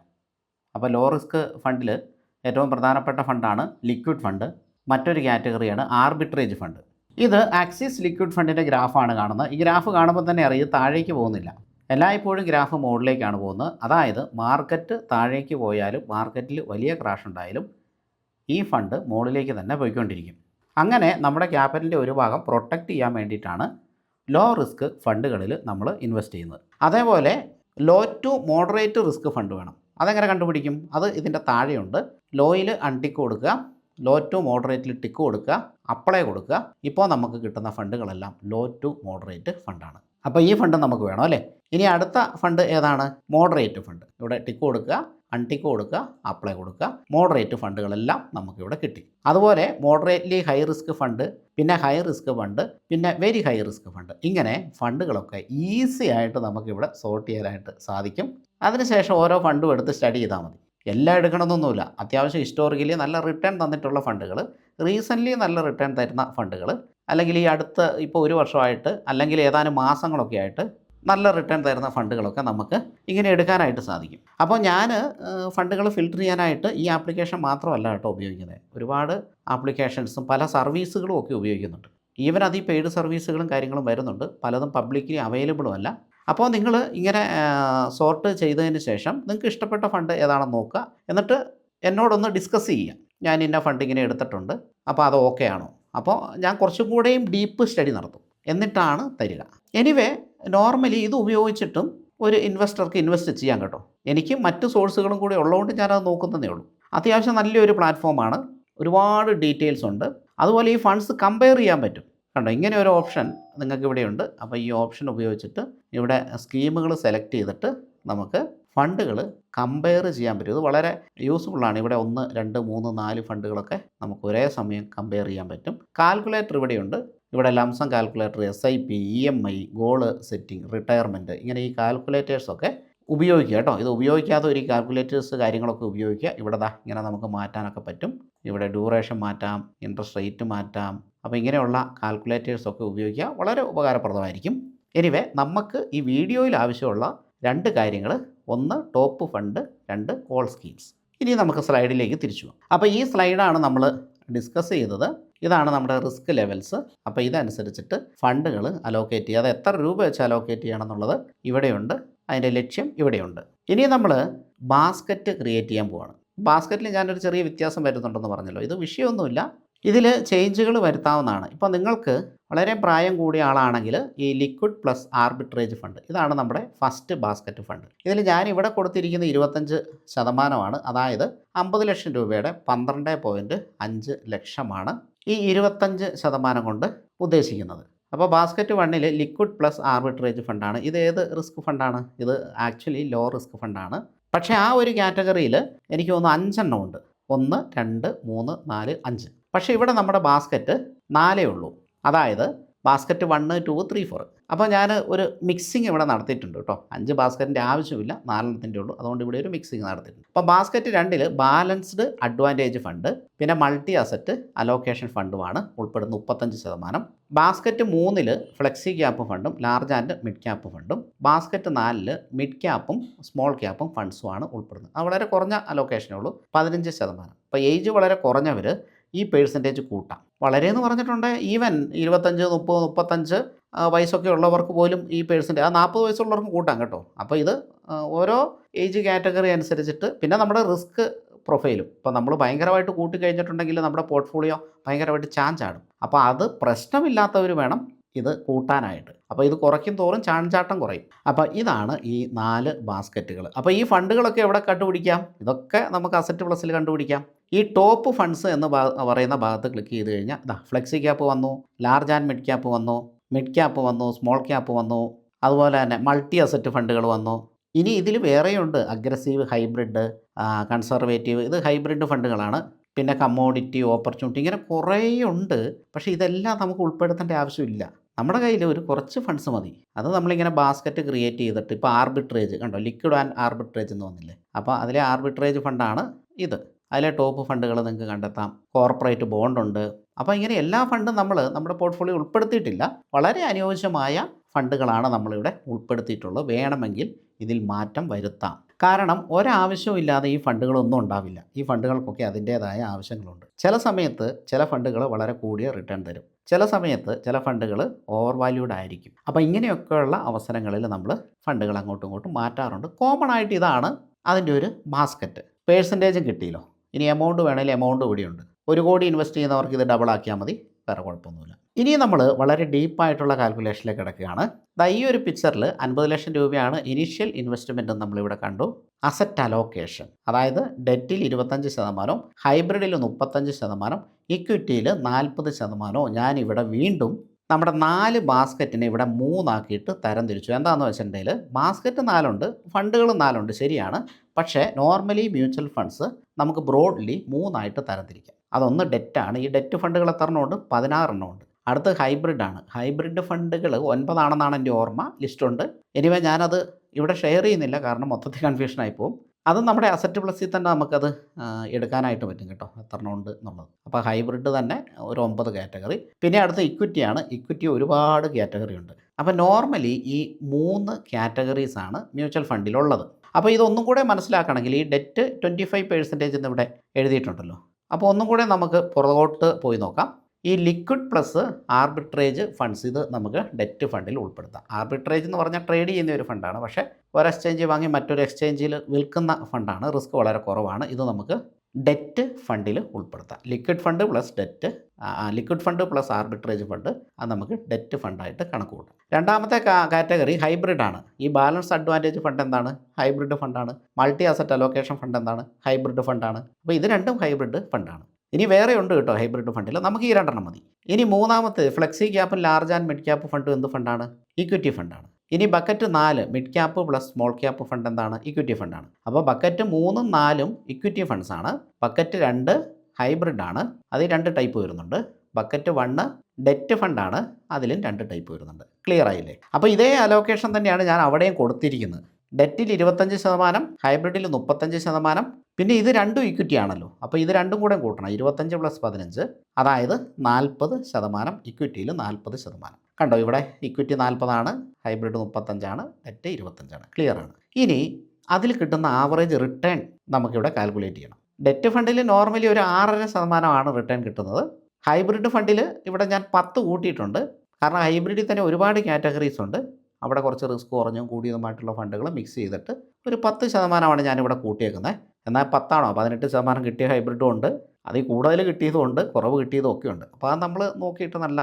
അപ്പോൾ ലോ റിസ്ക് ഫണ്ടിൽ ഏറ്റവും പ്രധാനപ്പെട്ട ഫണ്ടാണ് ലിക്വിഡ് ഫണ്ട്. മറ്റൊരു കാറ്റഗറിയാണ് ആർബിട്രേജ് ഫണ്ട്. ഇത് ആക്സിസ് ലിക്വിഡ് ഫണ്ടിൻ്റെ ഗ്രാഫാണ് കാണുന്നത്. ഈ ഗ്രാഫ് കാണുമ്പോൾ തന്നെ അറിയാം താഴേക്ക് പോകുന്നില്ല. എല്ലായ്പ്പോഴും ഗ്രാഫ് മുകളിലേക്കാണ് പോകുന്നത്. അതായത് മാർക്കറ്റ് താഴേക്ക് പോയാലും മാർക്കറ്റിൽ വലിയ ക്രാഷ് ഉണ്ടായാലും ഈ ഫണ്ട് മുകളിലേക്ക് തന്നെ പോയിക്കൊണ്ടിരിക്കും. അങ്ങനെ നമ്മുടെ ക്യാപിറ്റലിൻ്റെ ഒരു ഭാഗം പ്രൊട്ടക്റ്റ് ചെയ്യാൻ വേണ്ടിയിട്ടാണ് ലോ റിസ്ക് ഫണ്ടുകളിൽ നമ്മൾ ഇൻവെസ്റ്റ് ചെയ്യുന്നത്. അതേപോലെ low to moderate risk fund വേണം. അതെങ്ങനെ കണ്ടുപിടിക്കും? അത് ഇതിൻ്റെ താഴെയുണ്ട്. ലോയിൽ അൺടിക്ക് കൊടുക്കുക, ലോ ടു മോഡറേറ്റിൽ ടിക്ക് കൊടുക്കുക, അപ്ലൈ കൊടുക്കുക. ഇപ്പോൾ നമുക്ക് കിട്ടുന്ന ഫണ്ടുകളെല്ലാം ലോ ടു മോഡറേറ്റ് ഫണ്ടാണ്. അപ്പോൾ ഈ ഫണ്ട് നമുക്ക് വേണം അല്ലേ. ഇനി അടുത്ത ഫണ്ട് ഏതാണ്? Moderate fund. ഇവിടെ ടിക്ക് കൊടുക്കുക, അൺടിക്ക് കൊടുക്കുക, അപ്ലൈ കൊടുക്കുക. മോഡറേറ്റ് ഫണ്ടുകളെല്ലാം നമുക്കിവിടെ കിട്ടി. അതുപോലെ മോഡറേറ്റ്ലി ഹൈ റിസ്ക് ഫണ്ട്, പിന്നെ ഹൈ റിസ്ക് ഫണ്ട്, പിന്നെ വെരി ഹൈ റിസ്ക് ഫണ്ട്. ഇങ്ങനെ ഫണ്ടുകളൊക്കെ ഈസി ആയിട്ട് നമുക്കിവിടെ സോർട്ട് ചെയ്യാനായിട്ട് സാധിക്കും. അതിനുശേഷം ഓരോ ഫണ്ടും എടുത്ത് സ്റ്റഡി ചെയ്താൽ മതി. എല്ലാം എടുക്കണമെന്നൊന്നുമില്ല. അത്യാവശ്യം ഹിസ്റ്റോറിക്കലി നല്ല റിട്ടേൺ തന്നിട്ടുള്ള ഫണ്ടുകൾ, റീസെൻ്റ്ലി നല്ല റിട്ടേൺ തരുന്ന ഫണ്ടുകൾ, അല്ലെങ്കിൽ ഈ അടുത്ത് ഇപ്പോൾ 1 വർഷമായിട്ട് അല്ലെങ്കിൽ ഏതാനും മാസങ്ങളൊക്കെ ആയിട്ട് നല്ല റിട്ടേൺ തരുന്ന ഫണ്ടുകളൊക്കെ നമുക്ക് ഇങ്ങനെ എടുക്കാനായിട്ട് സാധിക്കും. അപ്പോൾ ഞാൻ ഫണ്ടുകൾ ഫിൽട്ടർ ചെയ്യാനായിട്ട് ഈ ആപ്ലിക്കേഷൻ മാത്രമല്ല കേട്ടോ ഉപയോഗിക്കുന്നത്. ഒരുപാട് ആപ്ലിക്കേഷൻസും പല സർവീസുകളും ഒക്കെ ഉപയോഗിക്കുന്നുണ്ട്. ഈവൻ അത് ഈ പെയ്ഡ് സർവീസുകളും കാര്യങ്ങളും വരുന്നുണ്ട്. പലതും പബ്ലിക്കലി അവൈലബിളും അല്ല. അപ്പോൾ നിങ്ങൾ ഇങ്ങനെ സോർട്ട് ചെയ്തതിന് ശേഷം നിങ്ങൾക്ക് ഇഷ്ടപ്പെട്ട ഫണ്ട് ഏതാണെന്ന് നോക്കുക. എന്നിട്ട് എന്നോടൊന്ന് ഡിസ്കസ് ചെയ്യുക. ഞാൻ ഇന്ന ഫണ്ട് ഇങ്ങനെ എടുത്തിട്ടുണ്ട്, അപ്പോൾ അത് ഓക്കെ ആണോ? അപ്പോൾ ഞാൻ കുറച്ചും കൂടെയും ഡീപ്പ് സ്റ്റഡി നടത്തും, എന്നിട്ടാണ് തരിക. എനിവേ, നോർമലി ഇത് ഉപയോഗിച്ചിട്ടും ഒരു ഇൻവെസ്റ്റർക്ക് ഇൻവെസ്റ്റ് ചെയ്യാം കേട്ടോ. എനിക്ക് മറ്റ് സോഴ്സുകളും കൂടി ഉള്ളതുകൊണ്ട് ഞാനത് നോക്കുന്നതേ ഉള്ളൂ. അത്യാവശ്യം നല്ലൊരു പ്ലാറ്റ്ഫോമാണ്. ഒരുപാട് ഡീറ്റെയിൽസ് ഉണ്ട്. അതുപോലെ ഈ ഫണ്ട്സ് കമ്പയർ ചെയ്യാൻ പറ്റും. കണ്ടോ, ഇങ്ങനെ ഒരു ഓപ്ഷൻ നിങ്ങൾക്ക് ഇവിടെയുണ്ട്. അപ്പോൾ ഈ ഓപ്ഷൻ ഉപയോഗിച്ചിട്ട് ഇവിടെ സ്കീമുകൾ സെലക്ട് ചെയ്തിട്ട് നമുക്ക് ഫണ്ടുകൾ കമ്പയർ ചെയ്യാൻ പറ്റും. ഇത് വളരെ യൂസ്ഫുള്ളാണ്. ഇവിടെ 1, 2, 3, 4 ഫണ്ടുകളൊക്കെ നമുക്ക് ഒരേ സമയം കമ്പയർ ചെയ്യാൻ പറ്റും. കാൽക്കുലേറ്റർ ഇവിടെയുണ്ട്. ഇവിടെ lump sum calculator, SIP, EMI, goal setting, retirement, ഇങ്ങനെ ഈ കാൽക്കുലേറ്റേഴ്സൊക്കെ ഉപയോഗിക്കുക കേട്ടോ. ഇത് ഉപയോഗിക്കാതെ ഒരു കാൽക്കുലേറ്റേഴ്സ് കാര്യങ്ങളൊക്കെ ഉപയോഗിക്കുക. ഇവിടെ ഇങ്ങനെ നമുക്ക് മാറ്റാനൊക്കെ പറ്റും. ഇവിടെ ഡ്യൂറേഷൻ മാറ്റാം, ഇൻട്രസ്റ്റ് റേറ്റ് മാറ്റാം. അപ്പോൾ ഇങ്ങനെയുള്ള കാൽക്കുലേറ്റേഴ്സൊക്കെ ഉപയോഗിക്കുക. വളരെ ഉപകാരപ്രദമായിരിക്കും. എനിവേ, നമുക്ക് ഈ വീഡിയോയിൽ ആവശ്യമുള്ള 2 കാര്യങ്ങൾ, 1 ടോപ്പ് ഫണ്ട്, 2 ഓൾ സ്കീംസ്. ഇനി നമുക്ക് സ്ലൈഡിലേക്ക് തിരിച്ചു പോകാം. അപ്പോൾ ഈ സ്ലൈഡാണ് നമ്മൾ ഡിസ്കസ് ചെയ്തത്. ഇതാണ് നമ്മുടെ റിസ്ക് ലെവൽസ്. അപ്പോൾ ഇതനുസരിച്ചിട്ട് ഫണ്ടുകൾ അലോക്കേറ്റ് ചെയ്യുക. അത് എത്ര രൂപ വെച്ച് അലോക്കേറ്റ് ചെയ്യണം എന്നുള്ളത് ഇവിടെയുണ്ട്. അതിൻ്റെ ലക്ഷ്യം ഇവിടെയുണ്ട്. ഇനി നമ്മൾ ബാസ്ക്കറ്റ് ക്രിയേറ്റ് ചെയ്യാൻ പോവാണ്. ബാസ്ക്കറ്റിൽ ഞാനൊരു ചെറിയ വ്യത്യാസം വരുന്നുണ്ടെന്ന് പറഞ്ഞല്ലോ. ഇത് വിഷയമൊന്നുമില്ല. ഇതിൽ ചേഞ്ചുകൾ വരുത്താവുന്നതാണ്. ഇപ്പോൾ നിങ്ങൾക്ക് വളരെ പ്രായം കൂടിയ ആളാണെങ്കിൽ ഈ ലിക്വിഡ് പ്ലസ് ആർബിട്രേജ് ഫണ്ട്, ഇതാണ് നമ്മുടെ ഫസ്റ്റ് ബാസ്ക്കറ്റ് ഫണ്ട്. ഇതിൽ ഞാനിവിടെ കൊടുത്തിരിക്കുന്ന 25%. അതായത് 50 ലക്ഷം രൂപയുടെ 12.5 ലക്ഷമാണ് ഈ 25% കൊണ്ട് ഉദ്ദേശിക്കുന്നത്. അപ്പോൾ ബാസ്ക്കറ്റ് 1ൽ ലിക്വിഡ് പ്ലസ് ആർബിട്രേജ് ഫണ്ടാണ്. ഇത് ഏത് റിസ്ക് ഫണ്ടാണ്? ഇത് ആക്ച്വലി ലോ റിസ്ക് ഫണ്ടാണ്. പക്ഷേ ആ ഒരു കാറ്റഗറിയിൽ എനിക്ക് തോന്നുന്നു 5 എണ്ണം ഉണ്ട്. 1, 2, 3, 4, 5. പക്ഷേ ഇവിടെ നമ്മുടെ ബാസ്ക്കറ്റ് 4 ഉള്ളൂ. അതായത് ബാസ്ക്കറ്റ് 1, 2, 3, 4. അപ്പോൾ ഞാൻ ഒരു മിക്സിംഗ് ഇവിടെ നടത്തിയിട്ടുണ്ട് കേട്ടോ. 5 ബാസ്ക്കറ്റിൻ്റെ ആവശ്യമില്ല, 4 ഉള്ളൂ. അതുകൊണ്ട് ഇവിടെ ഒരു മിക്സിംഗ് നടത്തിയിട്ടുണ്ട്. അപ്പോൾ ബാസ്ക്കറ്റ് 2 ബാലൻസ്ഡ് അഡ്വാൻറ്റേജ് ഫണ്ട്, പിന്നെ മൾട്ടി അസറ്റ് അലോക്കേഷൻ ഫണ്ടുമാണ് ഉൾപ്പെടുന്ന 35%. ബാസ്ക്കറ്റ് 3 ഫ്ലെക്സി ക്യാപ്പ് ഫണ്ടും ലാർജ് ആൻഡ് മിഡ് ക്യാപ്പ് ഫണ്ടും. ബാസ്ക്കറ്റ് 4 മിഡ് ക്യാപ്പും സ്മോൾ ക്യാപ്പും ഫണ്ട്സുമാണ് ഉൾപ്പെടുന്നത്. അത് വളരെ കുറഞ്ഞ അലോക്കേഷനേ ഉള്ളൂ, 15%. അപ്പോൾ ഏജ് വളരെ കുറഞ്ഞവർ ഈ പേഴ്സൻറ്റേജ് കൂട്ടാം. വളരെയെന്ന് പറഞ്ഞിട്ടുണ്ട് ഈവൻ 25, 30, 35 വയസ്സൊക്കെ ഉള്ളവർക്ക് പോലും ഈ പേഴ്സൻറ്റേജ്, ആ 40 വയസ്സുള്ളവർക്കും കൂട്ടാം കേട്ടോ. അപ്പോൾ ഇത് ഓരോ ഏജ് കാറ്റഗറി അനുസരിച്ചിട്ട്, പിന്നെ നമ്മുടെ റിസ്ക് പ്രൊഫൈലും ഇപ്പോൾ നമ്മൾ ഭയങ്കരമായിട്ട് കൂട്ടിക്കഴിഞ്ഞിട്ടുണ്ടെങ്കിൽ നമ്മുടെ പോർട്ട്ഫോളിയോ ഭയങ്കരമായിട്ട് ചാഞ്ചാടും. അപ്പോൾ അത് പ്രശ്നമില്ലാത്തവർ വേണം ഇത് കൂട്ടാനായിട്ട്. അപ്പോൾ ഇത് കുറയ്ക്കും തോറും ചാഞ്ചാട്ടം കുറയും. അപ്പോൾ ഇതാണ് ഈ 4 ബാസ്ക്കറ്റുകൾ. അപ്പോൾ ഈ ഫണ്ടുകളൊക്കെ എവിടെ കണ്ടുപിടിക്കാം? ഇതൊക്കെ നമുക്ക് അസറ്റ് പ്ലസിൽ കണ്ടുപിടിക്കാം. ഈ ടോപ്പ് ഫണ്ട്സ് എന്ന് പറയുന്ന ഭാഗത്ത് ക്ലിക്ക് ചെയ്ത് കഴിഞ്ഞാൽ ഇതാ ഫ്ലെക്സി ക്യാപ്പ് വന്നു, ലാർജ് ആൻഡ് മിഡ് ക്യാപ്പ് വന്നു, മിഡ് ക്യാപ്പ് വന്നു, സ്മോൾ ക്യാപ്പ് വന്നു, അതുപോലെ തന്നെ മൾട്ടി അസറ്റ് ഫണ്ടുകൾ വന്നു. ഇനി ഇതിൽ വേറെയുണ്ട്, അഗ്രസീവ്, ഹൈബ്രിഡ്, കൺസർവേറ്റീവ്. ഇത് ഹൈബ്രിഡ് ഫണ്ടുകളാണ്. പിന്നെ കമ്മോഡിറ്റി, ഓപ്പർച്യൂണിറ്റി, ഇങ്ങനെ കുറേ ഉണ്ട്. പക്ഷേ ഇതെല്ലാം നമുക്ക് ഉൾപ്പെടുത്തേണ്ട ആവശ്യമില്ല. നമ്മുടെ കയ്യിൽ ഒരു കുറച്ച് ഫണ്ട്സ് മതി. അത് നമ്മളിങ്ങനെ ബാസ്ക്കറ്റ് ക്രിയേറ്റ് ചെയ്തിട്ട്, ഇപ്പോൾ ആർബിട്രേജ് കണ്ടോ, ലിക്വിഡ് ആൻഡ് ആർബിട്രേജ് എന്ന് വന്നില്ലേ, അപ്പോൾ അതിലെ ആർബിട്രേജ് ഫണ്ടാണ് ഇത്. അതിലെ ടോപ്പ് ഫണ്ടുകൾ നിങ്ങൾക്ക് കണ്ടെത്താം. കോർപ്പറേറ്റ് ബോണ്ടുണ്ട്. അപ്പോൾ ഇങ്ങനെ എല്ലാ ഫണ്ടും നമ്മൾ നമ്മുടെ പോർട്ട്ഫോളിയോ ഉൾപ്പെടുത്തിയിട്ടില്ല. വളരെ അനുയോജ്യമായ ഫണ്ടുകളാണ് നമ്മളിവിടെ ഉൾപ്പെടുത്തിയിട്ടുള്ളത്. വേണമെങ്കിൽ ഇതിൽ മാറ്റം വരുത്താം. കാരണം ഒരാവശ്യവും ഇല്ലാതെ ഈ ഫണ്ടുകളൊന്നും ഉണ്ടാവില്ല. ഈ ഫണ്ടുകൾക്കൊക്കെ അതിൻ്റേതായ ആവശ്യങ്ങളുണ്ട്. ചില സമയത്ത് ചില ഫണ്ടുകൾ വളരെ കൂടിയ റിട്ടേൺ തരും, ചില സമയത്ത് ചില ഫണ്ടുകൾ ഓവർ വാല്യൂഡ് ആയിരിക്കും. അപ്പോൾ ഇങ്ങനെയൊക്കെയുള്ള അവസരങ്ങളിൽ നമ്മൾ ഫണ്ടുകൾ അങ്ങോട്ടും ഇങ്ങോട്ടും മാറ്റാറുണ്ട്. കോമൺ ആയിട്ട് ഇതാണ് അതിൻ്റെ ഒരു ബാസ്ക്കറ്റ്. പേഴ്സൻറ്റേജും കിട്ടിയല്ലോ. ഇനി എമൗണ്ട് വേണമെങ്കിൽ എമൗണ്ട് ഇവിടെയുണ്ട്. 1 കോടി ഇൻവെസ്റ്റ് ചെയ്യുന്നവർക്ക് ഇത് ഡബിൾ ആക്കിയാൽ മതി, വേറെ കുഴപ്പമൊന്നുമില്ല. ഇനി നമ്മൾ വളരെ ഡീപ്പായിട്ടുള്ള കാൽക്കുലേഷനിലേക്ക് കിടക്കുകയാണ്. ഈ ഒരു പിക്ചറിൽ 50 ലക്ഷം രൂപയാണ് ഇനീഷ്യൽ ഇൻവെസ്റ്റ്മെൻറ്റ് നമ്മളിവിടെ കണ്ടു. അസറ്റ് അലോക്കേഷൻ, അതായത് ഡെറ്റിൽ 25%, ഹൈബ്രിഡിൽ 35%, ഇക്വിറ്റിയിൽ 40%. ഞാനിവിടെ വീണ്ടും നമ്മുടെ 4 ബാസ്ക്കറ്റിനെ ഇവിടെ 3 ആക്കിയിട്ട് തരം തിരിച്ചു. എന്താണെന്ന് വെച്ചിട്ടുണ്ടെങ്കിൽ ബാസ്ക്കറ്റ് 4 ഉണ്ട്, ഫണ്ടുകൾ 4 ഉണ്ട്, ശരിയാണ്. പക്ഷേ നോർമലി മ്യൂച്വൽ ഫണ്ട്സ് നമുക്ക് ബ്രോഡ്ലി 3 ആയിട്ട് തരംതിരിക്കാം. അതൊന്ന് ഡെറ്റാണ്. ഈ ഡെറ്റ് ഫണ്ടുകൾ എത്ര എണ്ണം ഉണ്ട്? 16 എണ്ണം ഉണ്ട്. അടുത്ത് ഹൈബ്രിഡാണ്. ഹൈബ്രിഡ് ഫണ്ടുകൾ 9 ആണെന്നാണ് എൻ്റെ ഓർമ്മ. ലിസ്റ്റുണ്ട്. എനിവേ ഞാനത് ഇവിടെ ഷെയർ ചെയ്യുന്നില്ല, കാരണം മൊത്തത്തിൽ കൺഫ്യൂഷനായി പോകും. അത് നമ്മുടെ അസറ്റ് പ്ലസിൽ തന്നെ നമുക്കത് എടുക്കാനായിട്ട് പറ്റും കേട്ടോ, എത്ര എണ്ണം ഉണ്ട് എന്നുള്ളത്. അപ്പോൾ ഹൈബ്രിഡ് തന്നെ ഒരു 9 കാറ്റഗറി. പിന്നെ അടുത്ത ഇക്വിറ്റിയാണ്. ഇക്വിറ്റി ഒരുപാട് കാറ്റഗറി ഉണ്ട്. അപ്പോൾ നോർമലി ഈ 3 കാറ്റഗറീസാണ് മ്യൂച്വൽ ഫണ്ടിലുള്ളത്. അപ്പോൾ ഇതൊന്നും കൂടെ മനസ്സിലാക്കണമെങ്കിൽ ഈ ഡെറ്റ് 25% എന്നിവിടെ എഴുതിയിട്ടുണ്ടല്ലോ. അപ്പോൾ ഒന്നും കൂടെ നമുക്ക് പുറകോട്ട് പോയി നോക്കാം. ഈ ലിക്വിഡ് പ്ലസ് ആർബിട്രേജ് ഫണ്ട്സ്, ഇത് നമുക്ക് ഡെറ്റ് ഫണ്ടിൽ ഉൾപ്പെടുത്താം. ആർബിട്രേജ് എന്ന് പറഞ്ഞാൽ ട്രേഡ് ചെയ്യുന്ന ഒരു ഫണ്ടാണ്. പക്ഷേ ഒരു എക്സ്ചേഞ്ച് വാങ്ങി മറ്റൊരു എക്സ്ചേഞ്ചിൽ വിൽക്കുന്ന ഫണ്ടാണ്. റിസ്ക് വളരെ കുറവാണ്. ഇത് നമുക്ക് ഡെറ്റ് ഫണ്ടിൽ ഉൾപ്പെടുത്താം. Liquid fund plus debt, liquid fund plus arbitrage fund, അത് നമുക്ക് ഡെറ്റ് ഫണ്ടായിട്ട് കണക്ക് കൂട്ടാം. രണ്ടാമത്തെ കാറ്റഗറി ഹൈബ്രിഡ് ആണ്. ഈ ബാലൻസ് അഡ്വാൻറ്റേജ് ഫണ്ട് എന്താണ്? ഹൈബ്രിഡ് ഫണ്ടാണ്. മൾട്ടി അസറ്റ് അലോക്കേഷൻ ഫണ്ട് എന്താണ്? ഹൈബ്രിഡ് ഫണ്ടാണ്. അപ്പോൾ ഇത് രണ്ടും ഹൈബ്രിഡ് ഫണ്ടാണ്. ഇനി വേറെ ഉണ്ട് കേട്ടോ ഹൈബ്രിഡ് ഫണ്ടിൽ. നമുക്ക് ഈ 2 മതി. ഇനി മൂന്നാമത്തെ ഫ്ലെക്സി ക്യാപ്പും ലാർജ് ആൻഡ് മിഡ് ക്യാപ്പ് ഫണ്ടും എന്ത് ഫണ്ടാണ്? ഇക്വിറ്റി ഫണ്ടാണ്. ഇനി bucket 4 mid cap plus small cap fund എന്താണ്? ഇക്വിറ്റി ഫണ്ടാണ്. അപ്പോൾ ബക്കറ്റ് 3ഉം 4ഉം ഇക്വിറ്റി ഫണ്ട്സ് ആണ്. ബക്കറ്റ് 2 ഹൈബ്രിഡ് ആണ്. അതിൽ 2 ടൈപ്പ് വരുന്നുണ്ട്. ബക്കറ്റ് 1 ഡെറ്റ് ഫണ്ടാണ്. അതിലും 2 ടൈപ്പ് വരുന്നുണ്ട്. ക്ലിയർ ആയില്ലേ? അപ്പോൾ ഇതേ അലോക്കേഷൻ തന്നെയാണ് ഞാൻ അവിടെയും കൊടുത്തിരിക്കുന്നത്. ഡെറ്റിൽ 25%, ഹൈബ്രിഡിൽ 35%. പിന്നെ ഇത് രണ്ടും ഇക്വിറ്റി ആണല്ലോ. അപ്പോൾ ഇത് രണ്ടും കൂടെ കൂട്ടണം. 25 + 15, അതായത് 40%. ഇക്വിറ്റിയിൽ 40%. കണ്ടോ, ഇവിടെ ഇക്വിറ്റി 40 ആണ്, ഹൈബ്രിഡ് 35 ആണ്, ഡെറ്റ് 25 ആണ്. ക്ലിയർ ആണ്. ഇനി അതിൽ കിട്ടുന്ന ആവറേജ് റിട്ടേൺ നമുക്കിവിടെ കാൽക്കുലേറ്റ് ചെയ്യണം. ഡെറ്റ് ഫണ്ടിൽ നോർമലി ഒരു 6.5% റിട്ടേൺ കിട്ടുന്നത്. ഹൈബ്രിഡ് ഫണ്ടിൽ ഇവിടെ ഞാൻ 10 കൂട്ടിയിട്ടുണ്ട്. കാരണം ഹൈബ്രിഡിൽ തന്നെ ഒരുപാട് കാറ്റഗറീസ് ഉണ്ട്. അവിടെ കുറച്ച് റിസ്ക് കുറഞ്ഞും കൂടിയതുമായിട്ടുള്ള ഫണ്ടുകൾ മിക്സ് ചെയ്തിട്ട് ഒരു 10% ഞാനിവിടെ കൂട്ടിയേക്കുന്നത്. എന്നാൽ 10ആണോ 18% കിട്ടിയ ഹൈബ്രിഡും ഉണ്ട്, അതിൽ കൂടുതൽ കിട്ടിയതും ഉണ്ട്, കുറവ് കിട്ടിയതും ഒക്കെ ഉണ്ട്. അപ്പോൾ അത് നമ്മൾ നോക്കിയിട്ട് നല്ല